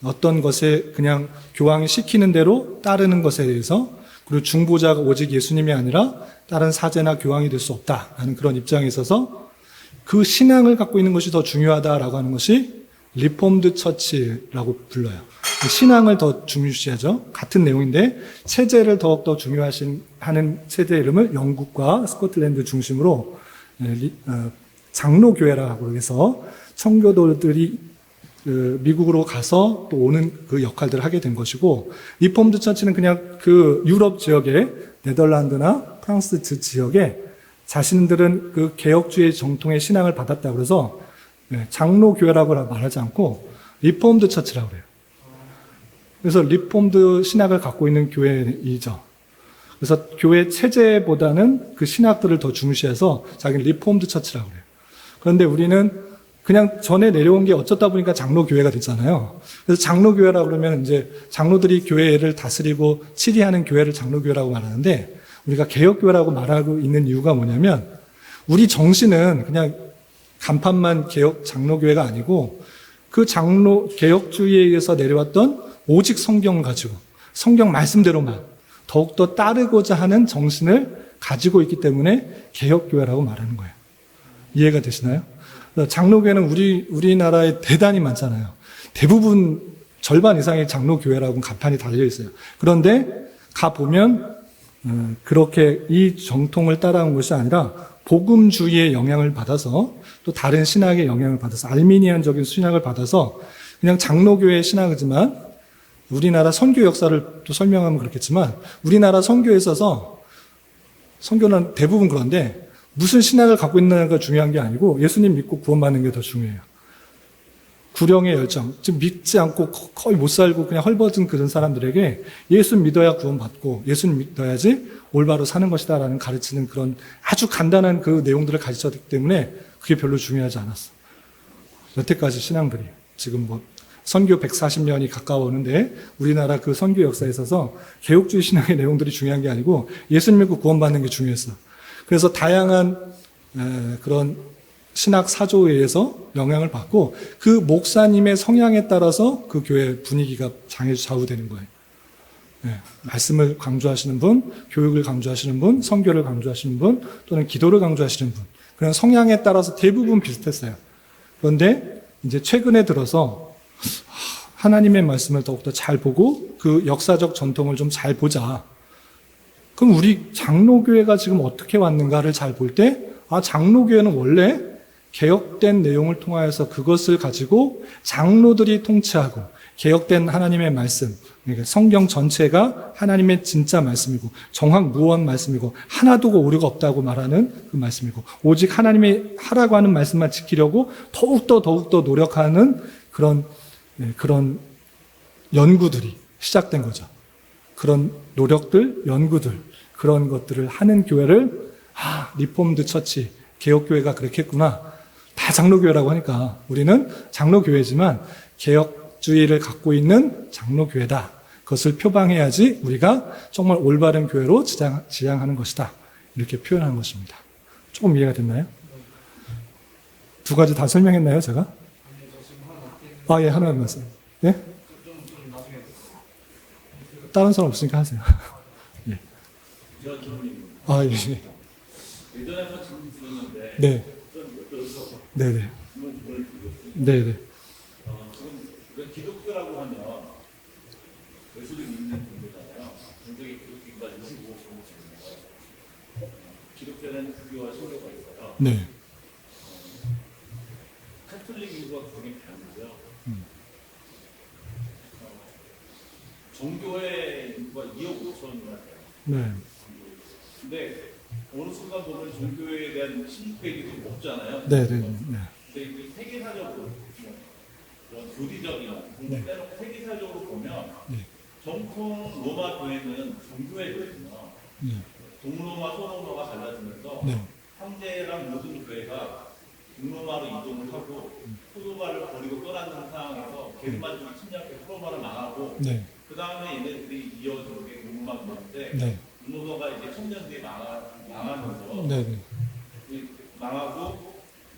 어떤 것에 그냥 교황이 시키는 대로 따르는 것에 대해서, 그리고 중보자가 오직 예수님이 아니라 다른 사제나 교황이 될 수 없다라는 그런 입장에 있어서 그 신앙을 갖고 있는 것이 더 중요하다라고 하는 것이 리폼드 처치라고 불러요. 신앙을 더 중요시하죠. 같은 내용인데 체제를 더욱더 중요하는 체제 이름을 영국과 스코틀랜드 중심으로 장로교회라고 해서 청교도들이 미국으로 가서 또 오는 그 역할들을 하게 된 것이고, 리폼드 처치는 그냥 그 유럽 지역에 네덜란드나 프랑스 지역에 자신들은 그 개혁주의 정통의 신앙을 받았다고 해서 장로교회라고 말하지 않고 리폼드 처치라고 그래요. 그래서 리폼드 신학을 갖고 있는 교회이죠. 그래서 교회 체제보다는 그 신학들을 더 중시해서 자기는 리폼드 처치라고 그래요. 그런데 우리는 그냥 전에 내려온 게 어쩌다 보니까 장로교회가 됐잖아요. 그래서 장로교회라고 그러면 이제 장로들이 교회를 다스리고 치리하는 교회를 장로교회라고 말하는데, 우리가 개혁교회라고 말하고 있는 이유가 뭐냐면 우리 정신은 그냥 간판만 개혁 장로교회가 아니고 그 장로 개혁주의에 의해서 내려왔던 오직 성경을 가지고 성경 말씀대로만 더욱더 따르고자 하는 정신을 가지고 있기 때문에 개혁교회라고 말하는 거예요. 이해가 되시나요? 장로교회는 우리나라에 대단히 많잖아요. 대부분 절반 이상의 장로교회라고 간판이 달려 있어요. 그런데 가보면 그렇게 이 정통을 따라온 것이 아니라 복음주의의 영향을 받아서 또 다른 신학의 영향을 받아서 알미니안적인 신학을 받아서 그냥 장로교회의 신학이지만, 우리나라 선교 역사를 또 설명하면 그렇겠지만 우리나라 선교에 있어서 선교는 대부분 그런데 무슨 신학을 갖고 있느냐가 중요한 게 아니고 예수님 믿고 구원받는 게 더 중요해요. 구령의 열정, 즉 믿지 않고 거의 못 살고 그냥 헐벗은 그런 사람들에게 예수 믿어야 구원받고 예수님 믿어야지 올바로 사는 것이다라는 가르치는 그런 아주 간단한 그 내용들을 가르쳤기 때문에 그게 별로 중요하지 않았어. 여태까지 신앙들이 지금 뭐 선교 140년이 가까워오는데 우리나라 그 선교 역사에 있어서 개혁주의 신앙의 내용들이 중요한 게 아니고 예수님 믿고 구원받는 게 중요했어. 그래서 다양한 그런 신학 사조에 의해서 영향을 받고 그 목사님의 성향에 따라서 그 교회 분위기가 좌우되는 거예요. 말씀을 강조하시는 분, 교육을 강조하시는 분, 선교를 강조하시는 분, 또는 기도를 강조하시는 분. 그런 성향에 따라서 대부분 비슷했어요. 그런데 이제 최근에 들어서 하나님의 말씀을 더욱더 잘 보고 그 역사적 전통을 좀 잘 보자. 그럼 우리 장로교회가 지금 어떻게 왔는가를 잘 볼 때, 장로교회는 원래 개혁된 내용을 통하여서 그것을 가지고 장로들이 통치하고 개혁된 하나님의 말씀, 그러니까 성경 전체가 하나님의 진짜 말씀이고 정확무원 말씀이고 하나도 오류가 없다고 말하는 그 말씀이고 오직 하나님이 하라고 하는 말씀만 지키려고 더욱더 노력하는 그런 연구들이 시작된 거죠. 그런 노력들, 연구들, 그런 것들을 하는 교회를 리폼드 처치, 개혁교회가 그렇게 했구나. 다 장로교회라고 하니까 우리는 장로교회지만 개혁주의를 갖고 있는 장로교회다. 그것을 표방해야지 우리가 정말 올바른 교회로 지향하는 것이다. 이렇게 표현하는 것입니다. 조금 이해가 됐나요? 두 가지 다 설명했나요, 제가? 예, 하나만 말씀. 예? 다른 사람 없으니까 하세요. 예. 예. 예전에 한번 질문 드렸는데 네. 네네. 네네. 지금 기독교라고 하면 예수를 믿는 종교잖아요. 종교의 기독교가 25%. 기독교는 불교와 신교가 있어요. 네. 카톨릭 인구가 굉장히 다르고요. 종교의 인구가 2억 5천이나 돼요. 네. 근데 어느 순간 보면 종교에 대한 신입배기도 없잖아요. 네네. 근데 이제 세계사적으로 그런 교리적이나 공부 빼놓고 세계사적으로 보면 정통 로마 교회는 종교회거든요. 동로마, 소로마가 갈라지면서 네. 황제랑 모든 교회가 동로마로 이동을 하고 소로마를 버리고 떠나는 상황에서 게르만족이 침략해 소로마를 망하고 네. 그 다음에 얘네들이 이어서 로마가 되는데 네. 동로마가 이제 천년 뒤에 망하면서 네네. 망하고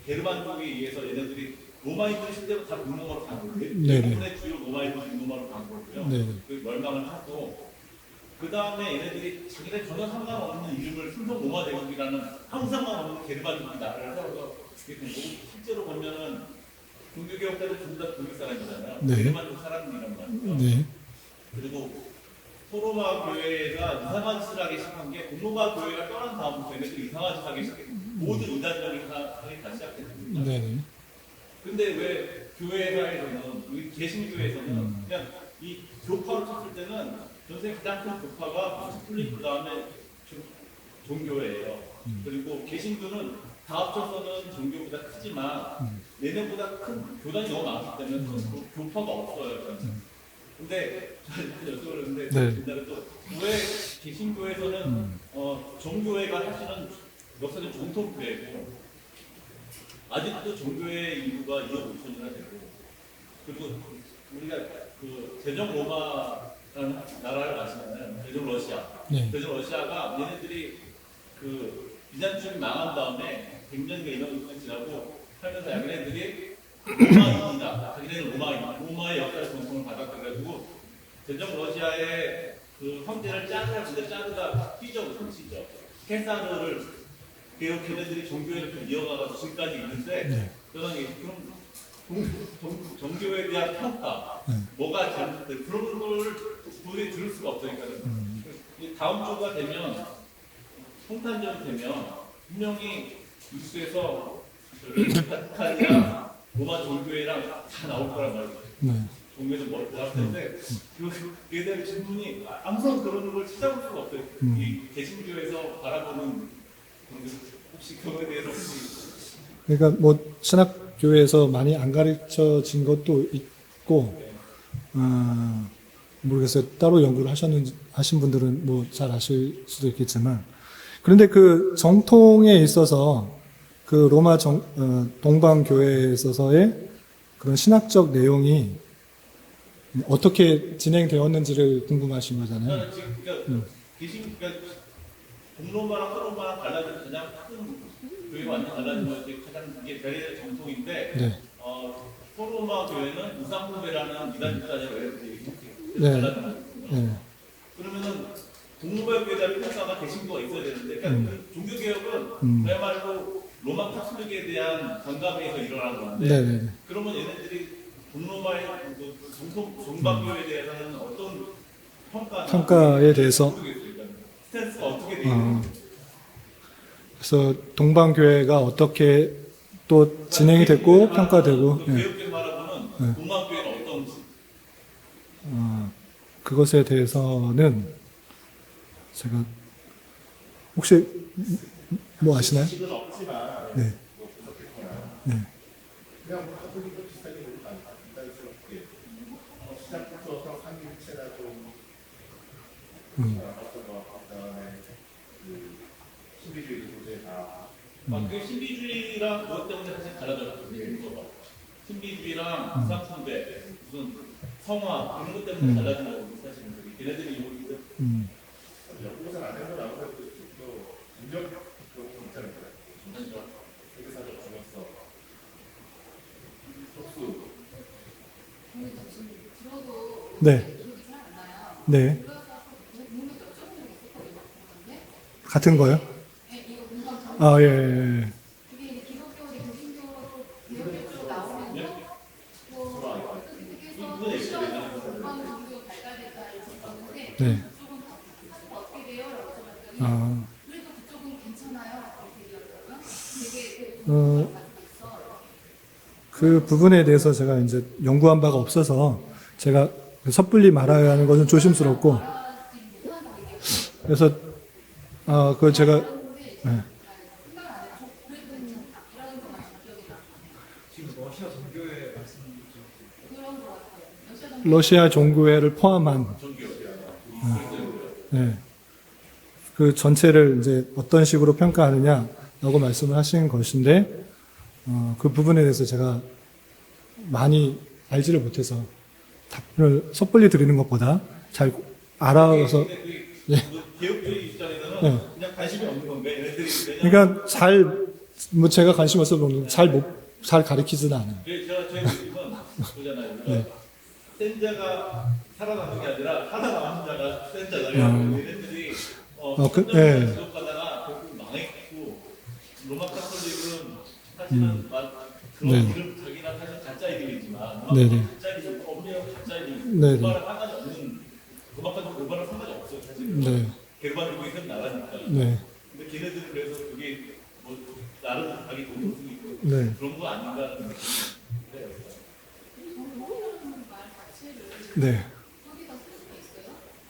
게르만족에 의해서 얘네들이 로마인들이 실제로 다 동로마로 간 거예요. 네네. 대부분의 주요 로마인들이 동로마로 간 거고요. 네네. 그 멸망을 하고 그 다음에 얘네들이 자기네 전혀 상관없는 이름을 순서 로마 대국이라는 아무 상관없는 게르만족이 나라를 세워서 그게 된 거고 실제로 보면은 종교개혁 때도 전부 다 독일 사람이잖아요. 네. 게르만족 사람이란 말이죠. 네. 그리고 소로마 교회가 이상한 짓을 하기 시작한 게 동로마 교회가 떠난 다음부터 얘네들이 이상한 짓을 하기 시작했고 모든 이단적인 사람이 다 시작됐습니다. 네네. 근데 왜 교회사에서는 우리 개신교회에서는 그냥 이 교파로 쳤을 때는 전세 가장 큰 교파가 카톨릭 그 다음에 종교회예요. 그리고 개신교는 다 합쳐서는 종교보다 크지만 얘네보다 큰 교단이 너무 많기 때문에 큰 교파가 없어요. 근데 저는 여쭤보는데 네. 옛날에 또왜 개신교에서는 종교회가 사실은 역사적 정통교회고 아직도 종교의 인구가 2억 5천이나 되고 그리고 우리가 그 대전 로마라는 나라를 아시잖아요. 대전 러시아. 네. 대전 러시아가 얘네들이 그 비잔티움이 망한 다음에 100년인가 이런 시간 지나고 하면서 얘네들이 로마인이다. 자기네는 로마의 역사의 전통을 받았다 그래가지고 대전 러시아의 그 황제를 짜르하는데 짜르가 휘죠, 손치죠. 케사르를 걔네들이 종교를 좀 이어가서 지금까지 있는데 저는 그런 종교에 대한 평가, 뭐가 잘못돼 그런 걸 도저히 들을 수가 없으니까 다음 주가 되면 성탄절이 되면 분명히 뉴스에서 바티칸이랑 로마 종교회랑 다 나올 거란 말이에요. 네. 종교는 뭘 나올 텐데 그에 대한 질문이 항상 그런 걸 찾아볼 수가 없어요. 이 개신교에서 바라보는 혹시 그거에 대해서 그러니까 뭐 신학교에서 많이 안 가르쳐진 것도 있고, 모르겠어요. 따로 연구를 하신 분들은 뭐 잘 아실 수도 있겠지만, 그런데 그 정통에 있어서 그 로마 동방 교회에 있어서의 그런 신학적 내용이 어떻게 진행되었는지를 궁금하신 거잖아요. 저는 지금 그러니까 동로마랑 서로마랑 달라진 가장 큰 교회가 완전 달라진 것이 가장 이게 대례 정통인데 네. 서로마 교회는 우상숭배라는 이단 집단이라고 네. 달라진 거예요. 네. 동물교회자 평가가 개신교가 있어야 되는데, 그러니까 그 종교개혁은 그야말로 로마 카톨릭에 대한 반감에서 일어난 건데, 네네. 그러면 얘네들이 동로마의 종방교에 대해서는 어떤 평가에 대해서 모르겠어요. 그러니까 스탠스가 어떻게 돼 있는지. 그래서 동방교회가 어떻게 또 진행이 됐고 평가되고 예. 개혁된 말하고는 동방교회는 어떤지. 그것에 대해서는 제가 혹시 뭐 아시나요? 지식은 없지만 네. 뭐 분석했거나 네. 그냥 뭐 카톨릭도 비슷하게 보면 간단스럽게 시작부터 어떤 상기체나 좀 어떤 거 그다음에 그 신비주의 도저히 다 그 신비주의랑 그것 때문에 사실 달라졌거든요. 신비주의랑 이상숭배, 무슨 성화 이런 것 때문에 달라진 거거든요. 사실은 걔네들이 모르겠어요. 연구선 안 해도 아무래도 또 인적 그런 거 있잖아요. 세계사적 중요성 속수 네. 네. 같은 거요? 아, 예, 예, 예. 네. 아, 그 부분에 대해서 제가 이제 연구한 바가 없어서 제가 섣불리 말해야 하는 것은 조심스럽고, 그래서, 그 제가, 네. 지금 러시아 종교의 말씀이죠. 러시아 종교회를 포함한, 네. 그 전체를 이제 어떤 식으로 평가하느냐라고 말씀을 하신 것인데, 그 부분에 대해서 제가 많이 알지를 못해서 답변을 섣불리 드리는 것보다 잘 알아서, 개혁주의 입장에서는 네. 그냥 관심이 없는 건데 얘네들이 그러니까 뭐 제가 관심 없어서 그런데 잘 가르치지는 않아요. 제가 저희 교육은 보잖아요. 센 자가 살아남는 게 아니라 살아남은 자가 센 자잖아요. 얘네들이 예. 지속하다가 결국 망했고 로마 카톨릭은 사실은 그런 네. 이름 자기나 사실 가짜 이름이지만 네네. 가짜 이름 엄밀한 가짜 이름 네네. 그거랑 상관이 없는 그만큼 그거랑 상관이 없어요. 사실은 네. 개발되고 있는 나라니까. 네. 근데 걔네들은 그래서 그게 뭐 나름 자기 공동성이 있고 네. 그런 거 아닌가라는 느낌이 들어요. 네.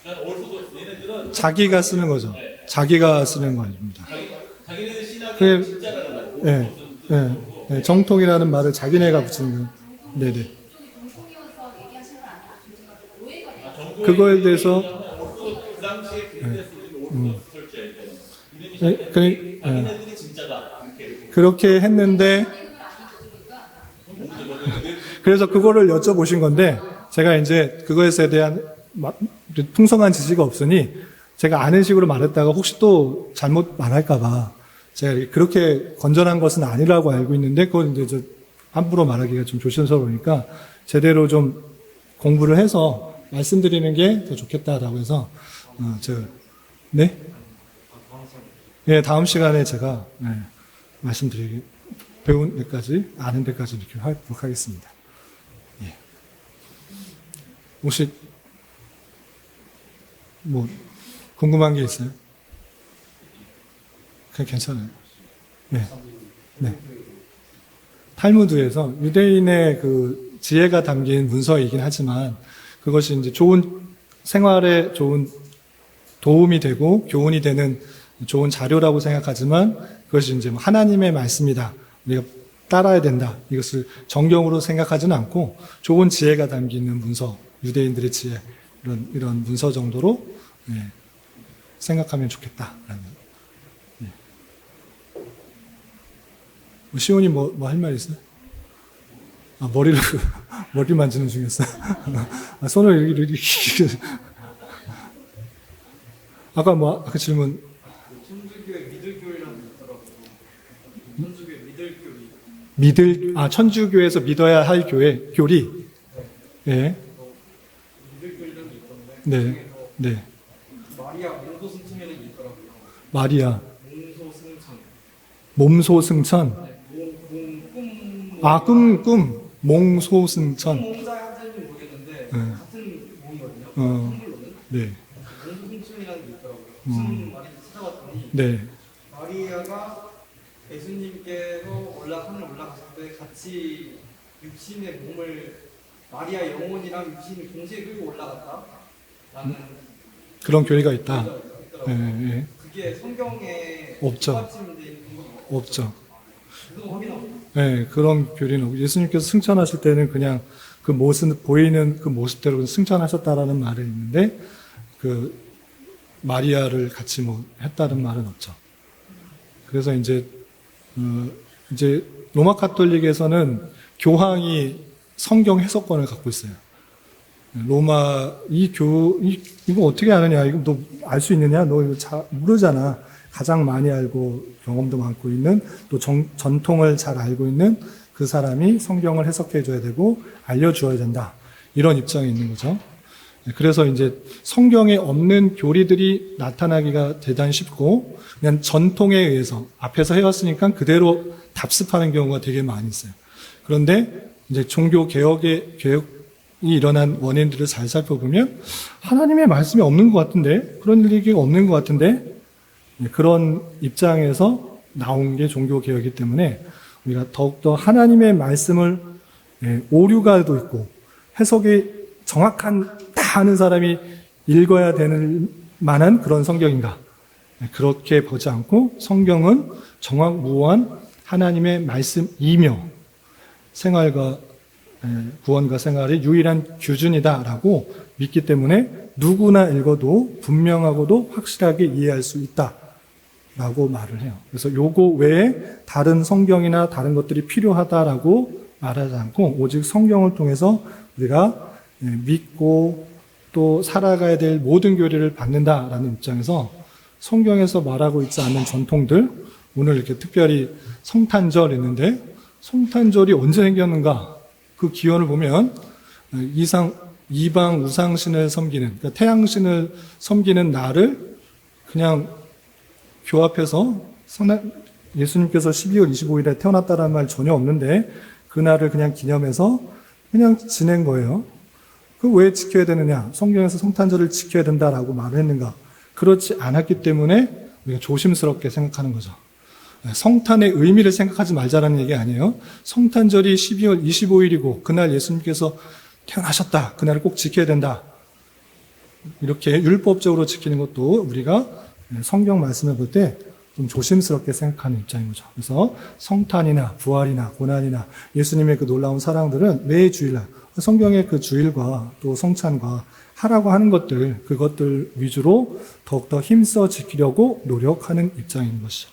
그러니까 올소도 얘네들은 자기가 쓰는 거죠. 자기가 쓰는 겁니다. 자기네들 신학이 그게- 진짜라는 말. 네. 네. 네. 정통이라는 말을 자기네가 붙이는 거예요. 네네. 그거에 대해서 그 당시에 그때 쓰는 올소도 철저했대요. 네, 그- 자기네들이 진짜다 이렇게. 그렇게 했는데 그래서 그거를 여쭤보신 건데 제가 이제 그거에 대한 풍성한 지식이 없으니 제가 아는 식으로 말했다가 혹시 또 잘못 말할까봐 제가 그렇게 건전한 것은 아니라고 알고 있는데 그건 이제 저 함부로 말하기가 좀 조심스러우니까 제대로 좀 공부를 해서 말씀드리는 게 더 좋겠다라고 해서 네? 예, 다음 시간에 제가 말씀드리기 배운 데까지 아는 데까지 이렇게 하도록 하겠습니다. 예. 혹시 뭐 궁금한 게 있어요? 그냥 괜찮아요. 네. 네. 탈무드에서 유대인의 그 지혜가 담긴 문서이긴 하지만 그것이 이제 좋은 생활에 좋은 도움이 되고 교훈이 되는 좋은 자료라고 생각하지만 그것이 이제 하나님의 말씀이다. 우리가 따라야 된다. 이것을 정경으로 생각하지는 않고 좋은 지혜가 담기는 문서, 유대인들의 지혜 이런 문서 정도로 생각하면 좋겠다라는. 시온이 뭐 할 말 있어요? 아, 머리 만지는 중이었어요. 아, 손을 이렇게 아까 질문. 천주교의 믿을교회라는 게 있더라고요. 천주교의 믿을교리. 천주교에서 믿어야 할 교리. 예. 믿을교리라는 게 있던데. 네. 네. 많은 마리아 몽소승천이라는 게 있더라고요. 마리아, 몽소승천. 몸소승천. 네, 꿈. 아, 꿈, 몽소승천. 몽자의 한자인지 모르겠는데 네. 같은 몸이거든요. 어. 한글로는. 네, 몽소승천이라는 게 있더라고요. 무슨 말인지 찾아봤더니 네, 마리아가 예수님께서 하늘 올라가실 때 같이 육신의 몸을 마리아 영혼이랑 육신이 동시에 끌고 올라갔다라는 그런 교리가 있다. 교리가 있더라고요. 네, 네. 그게 성경에 없죠. 뒷받침돼 있는 건 없죠. 그거 확인하고 네, 그런 교리는 없고 예수님께서 승천하실 때는 그냥 그 모습, 보이는 그 모습대로 승천하셨다라는 말이 있는데 그 마리아를 같이 뭐 했다는 말은 없죠. 그래서 이제 로마 카톨릭에서는 교황이 성경 해석권을 갖고 있어요. 로마 이거 어떻게 아느냐? 이거 너 알 수 있느냐? 너 이거 모르잖아. 가장 많이 알고 경험도 많고 있는 또 전통을 잘 알고 있는 그 사람이 성경을 해석해 줘야 되고 알려 주어야 된다. 이런 입장이 있는 거죠. 그래서 이제 성경에 없는 교리들이 나타나기가 대단히 쉽고 그냥 전통에 의해서 앞에서 해왔으니까 그대로 답습하는 경우가 되게 많이 있어요. 그런데 이제 종교 개혁이 일어난 원인들을 잘 살펴보면 하나님의 말씀이 없는 것 같은데 그런 일이 없는 것 같은데 그런 입장에서 나온 게 종교 개혁이기 때문에 우리가 더욱더 하나님의 말씀을 오류가도 있고 해석이 정확한 다 아는 사람이 읽어야 되는 만한 그런 성경인가? 그렇게 보지 않고 성경은 정확무한 하나님의 말씀이며 생활과 구원과 생활의 유일한 규준이다라고 믿기 때문에 누구나 읽어도 분명하고도 확실하게 이해할 수 있다라고 말을 해요. 그래서 요거 외에 다른 성경이나 다른 것들이 필요하다라고 말하지 않고 오직 성경을 통해서 우리가 믿고 또 살아가야 될 모든 교리를 받는다라는 입장에서 성경에서 말하고 있지 않는 전통들, 오늘 이렇게 특별히 성탄절 있는데 성탄절이 언제 생겼는가? 그 기원을 보면 이방 우상신을 섬기는, 그러니까 태양신을 섬기는 날을 그냥 교 앞에서 예수님께서 12월 25일에 태어났다는 말 전혀 없는데 그 날을 그냥 기념해서 그냥 지낸 거예요. 그 왜 지켜야 되느냐? 성경에서 성탄절을 지켜야 된다라고 말을 했는가? 그렇지 않았기 때문에 우리가 조심스럽게 생각하는 거죠. 성탄의 의미를 생각하지 말자라는 얘기 아니에요. 성탄절이 12월 25일이고 그날 예수님께서 태어나셨다. 그날을 꼭 지켜야 된다. 이렇게 율법적으로 지키는 것도 우리가 성경 말씀을 볼 때 좀 조심스럽게 생각하는 입장인 거죠. 그래서 성탄이나 부활이나 고난이나 예수님의 그 놀라운 사랑들은 매 주일날 성경의 그 주일과 또 성찬과 하라고 하는 것들, 그것들 위주로 더욱더 힘써 지키려고 노력하는 입장인 것이죠.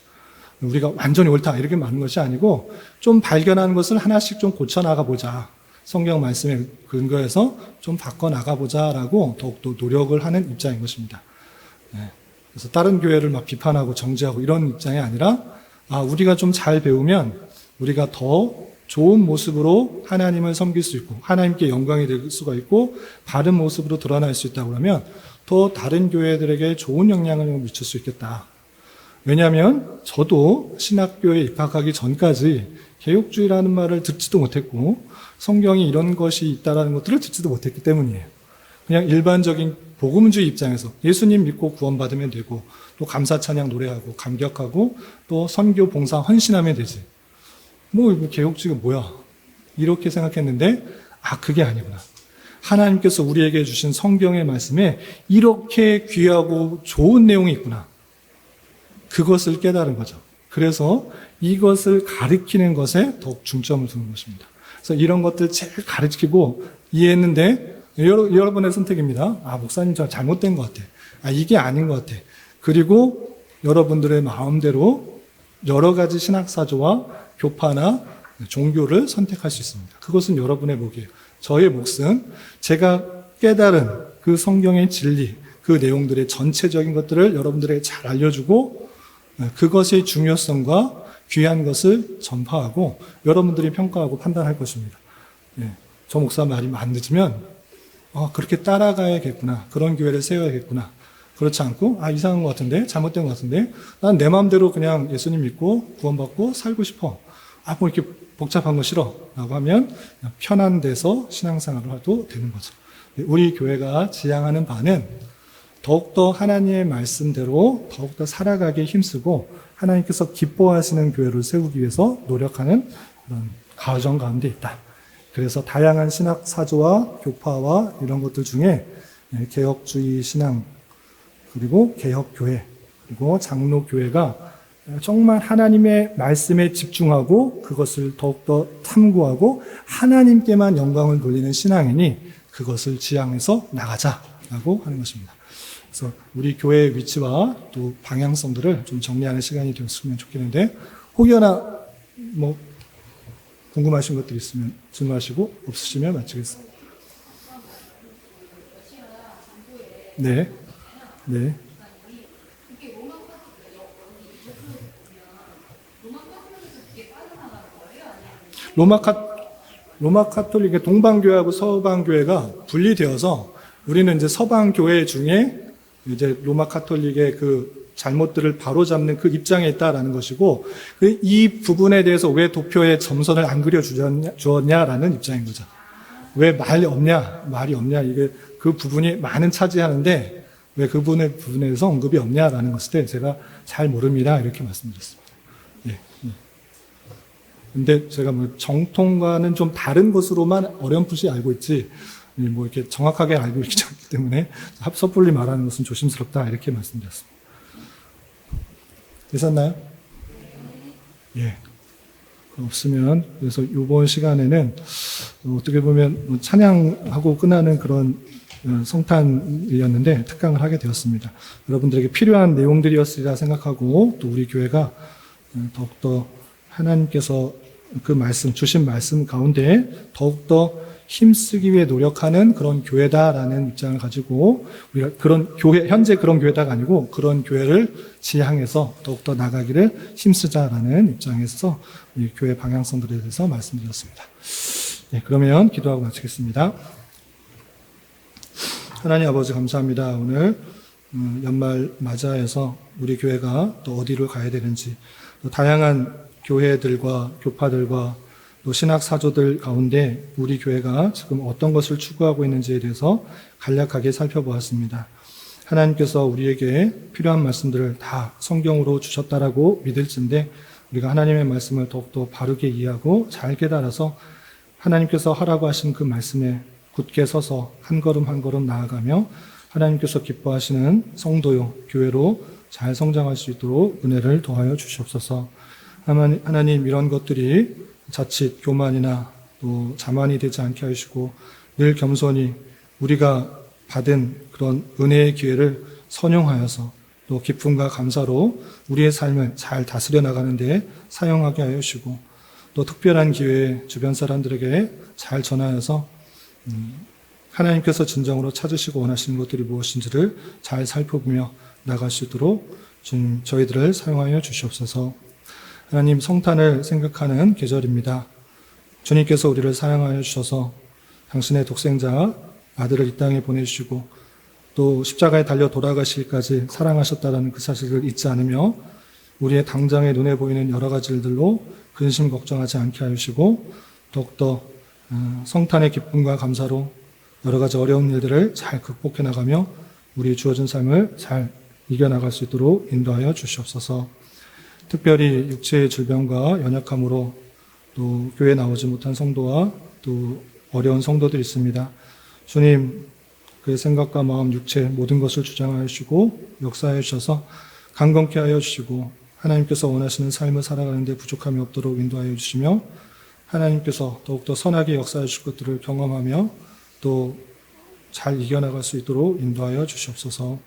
우리가 완전히 옳다 이렇게 말하는 것이 아니고 좀 발견하는 것을 하나씩 좀 고쳐나가 보자. 성경 말씀에 근거해서 좀 바꿔나가 보자라고 더욱더 노력을 하는 입장인 것입니다. 그래서 다른 교회를 막 비판하고 정죄하고 이런 입장이 아니라 우리가 좀 잘 배우면 우리가 더 좋은 모습으로 하나님을 섬길 수 있고 하나님께 영광이 될 수가 있고 바른 모습으로 드러날 수 있다고 하면 더 다른 교회들에게 좋은 영향을 미칠 수 있겠다. 왜냐하면 저도 신학교에 입학하기 전까지 개혁주의라는 말을 듣지도 못했고 성경이 이런 것이 있다는 것들을 듣지도 못했기 때문이에요. 그냥 일반적인 복음주의 입장에서 예수님 믿고 구원받으면 되고 또 감사 찬양 노래하고 감격하고 또 선교 봉사 헌신하면 되지. 뭐 개혁주의가 뭐야? 이렇게 생각했는데 그게 아니구나. 하나님께서 우리에게 주신 성경의 말씀에 이렇게 귀하고 좋은 내용이 있구나. 그것을 깨달은 거죠. 그래서 이것을 가르치는 것에 더욱 중점을 두는 것입니다. 그래서 이런 것들 제일 가르치고 이해했는데 여러분의 선택입니다. 목사님 저 잘못된 것 같아. 이게 아닌 것 같아. 그리고 여러분들의 마음대로 여러 가지 신학사조와 교파나 종교를 선택할 수 있습니다. 그것은 여러분의 몫이에요. 저의 몫은 제가 깨달은 그 성경의 진리, 그 내용들의 전체적인 것들을 여러분들에게 잘 알려주고 그것의 중요성과 귀한 것을 전파하고 여러분들이 평가하고 판단할 것입니다. 저 목사 말이 안 늦으면 그렇게 따라가야겠구나. 그런 교회를 세워야겠구나. 그렇지 않고 이상한 것 같은데, 잘못된 것 같은데, 난 내 마음대로 그냥 예수님 믿고 구원받고 살고 싶어. 뭐 이렇게 복잡한 거 싫어 라고 하면 그냥 편한 데서 신앙생활을 해도 되는 거죠. 우리 교회가 지향하는 바는 더욱더 하나님의 말씀대로 더욱더 살아가기에 힘쓰고 하나님께서 기뻐하시는 교회를 세우기 위해서 노력하는 그런 과정 가운데 있다. 그래서 다양한 신학 사조와 교파와 이런 것들 중에 개혁주의 신앙, 그리고 개혁교회, 그리고 장로교회가 정말 하나님의 말씀에 집중하고 그것을 더욱더 탐구하고 하나님께만 영광을 돌리는 신앙이니 그것을 지향해서 나가자라고 하는 것입니다. 그래서 우리 교회의 위치와 또 방향성들을 좀 정리하는 시간이 되었으면 좋겠는데, 혹여나 뭐 궁금하신 것들이 있으면 질문하시고 없으시면 마치겠습니다. 네, 네. 로마 카톨릭의 동방교회하고 서방교회가 분리되어서 우리는 이제 서방교회 중에 이제 로마 카톨릭의 그 잘못들을 바로잡는 그 입장에 있다라는 것이고, 이 부분에 대해서 왜 도표에 점선을 안 그려주었냐라는 입장인 거죠. 왜 말이 없냐, 이게 그 부분이 많은 차지하는데 왜 그 부분에서 언급이 없냐라는 것에 대해 제가 잘 모릅니다. 이렇게 말씀드렸습니다. 예. 근데 제가 뭐 정통과는 좀 다른 것으로만 어렴풋이 알고 있지, 뭐 이렇게 정확하게 알고 있지 않기 때문에 섣불리 말하는 것은 조심스럽다. 이렇게 말씀드렸습니다. 되셨나요? 예. 없으면, 그래서 이번 시간에는 어떻게 보면 찬양하고 끝나는 그런 성탄이었는데 특강을 하게 되었습니다. 여러분들에게 필요한 내용들이었으리라 생각하고, 또 우리 교회가 더욱더 하나님께서 그 말씀, 주신 말씀 가운데 더욱더 힘쓰기 위해 노력하는 그런 교회다라는 입장을 가지고, 우리가 그런 교회, 현재 그런 교회다가 아니고 그런 교회를 지향해서 더욱더 나가기를 힘쓰자라는 입장에서 이 교회 방향성들에 대해서 말씀드렸습니다. 네, 그러면 기도하고 마치겠습니다. 하나님 아버지 감사합니다. 오늘 연말 맞이해서 우리 교회가 또 어디로 가야 되는지, 또 다양한 교회들과 교파들과 또 신학 사조들 가운데 우리 교회가 지금 어떤 것을 추구하고 있는지에 대해서 간략하게 살펴보았습니다. 하나님께서 우리에게 필요한 말씀들을 다 성경으로 주셨다라고 믿을진데, 우리가 하나님의 말씀을 더욱더 바르게 이해하고 잘 깨달아서 하나님께서 하라고 하신 그 말씀에 굳게 서서 한 걸음 한 걸음 나아가며 하나님께서 기뻐하시는 성도요, 교회로 잘 성장할 수 있도록 은혜를 더하여 주시옵소서. 하나님, 이런 것들이 자칫 교만이나 또 자만이 되지 않게 하시고 늘 겸손히 우리가 받은 그런 은혜의 기회를 선용하여서 또 기쁨과 감사로 우리의 삶을 잘 다스려 나가는 데 사용하게 하여 주시고, 또 특별한 기회에 주변 사람들에게 잘 전하여서 하나님께서 진정으로 찾으시고 원하시는 것들이 무엇인지를 잘 살펴보며 나갈 수 있도록 저희들을 사용하여 주시옵소서. 하나님, 성탄을 생각하는 계절입니다. 주님께서 우리를 사랑하여 주셔서 당신의 독생자 아들을 이 땅에 보내주시고 또 십자가에 달려 돌아가시기까지 사랑하셨다는 그 사실을 잊지 않으며 우리의 당장의 눈에 보이는 여러 가지 일들로 근심 걱정하지 않게 하여 주시고, 더욱더 성탄의 기쁨과 감사로 여러 가지 어려운 일들을 잘 극복해 나가며 우리 주어진 삶을 잘 이겨나갈 수 있도록 인도하여 주시옵소서. 특별히 육체의 질병과 연약함으로 또 교회에 나오지 못한 성도와 또 어려운 성도들이 있습니다. 주님, 그의 생각과 마음, 육체 모든 것을 주장하여 주시고 역사하여 주셔서 강건케 하여 주시고 하나님께서 원하시는 삶을 살아가는 데 부족함이 없도록 인도하여 주시며, 하나님께서 더욱더 선하게 역사해 주실 것들을 경험하며 또 잘 이겨나갈 수 있도록 인도하여 주시옵소서.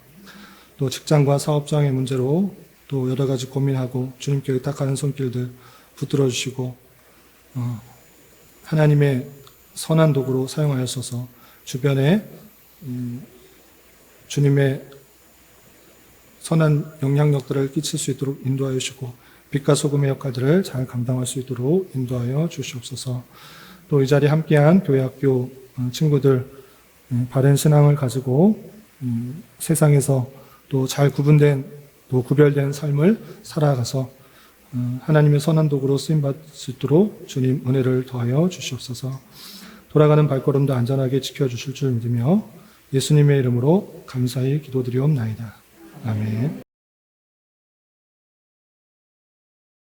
또 직장과 사업장의 문제로 또 여러 가지 고민하고 주님께 의탁하는 손길들 붙들어 주시고 하나님의 선한 도구로 사용하여서 주변에 주님의 선한 영향력들을 끼칠 수 있도록 인도하여 주시고 빛과 소금의 역할들을 잘 감당할 수 있도록 인도하여 주시옵소서. 또 이 자리에 함께한 교회학교 친구들, 바른 신앙을 가지고 세상에서 또 잘 구분된 또 구별된 삶을 살아가서 하나님의 선한 도구로 쓰임받을 수 있도록 주님 은혜를 더하여 주시옵소서. 돌아가는 발걸음도 안전하게 지켜주실 줄 믿으며 예수님의 이름으로 감사히 기도드리옵나이다. 아멘.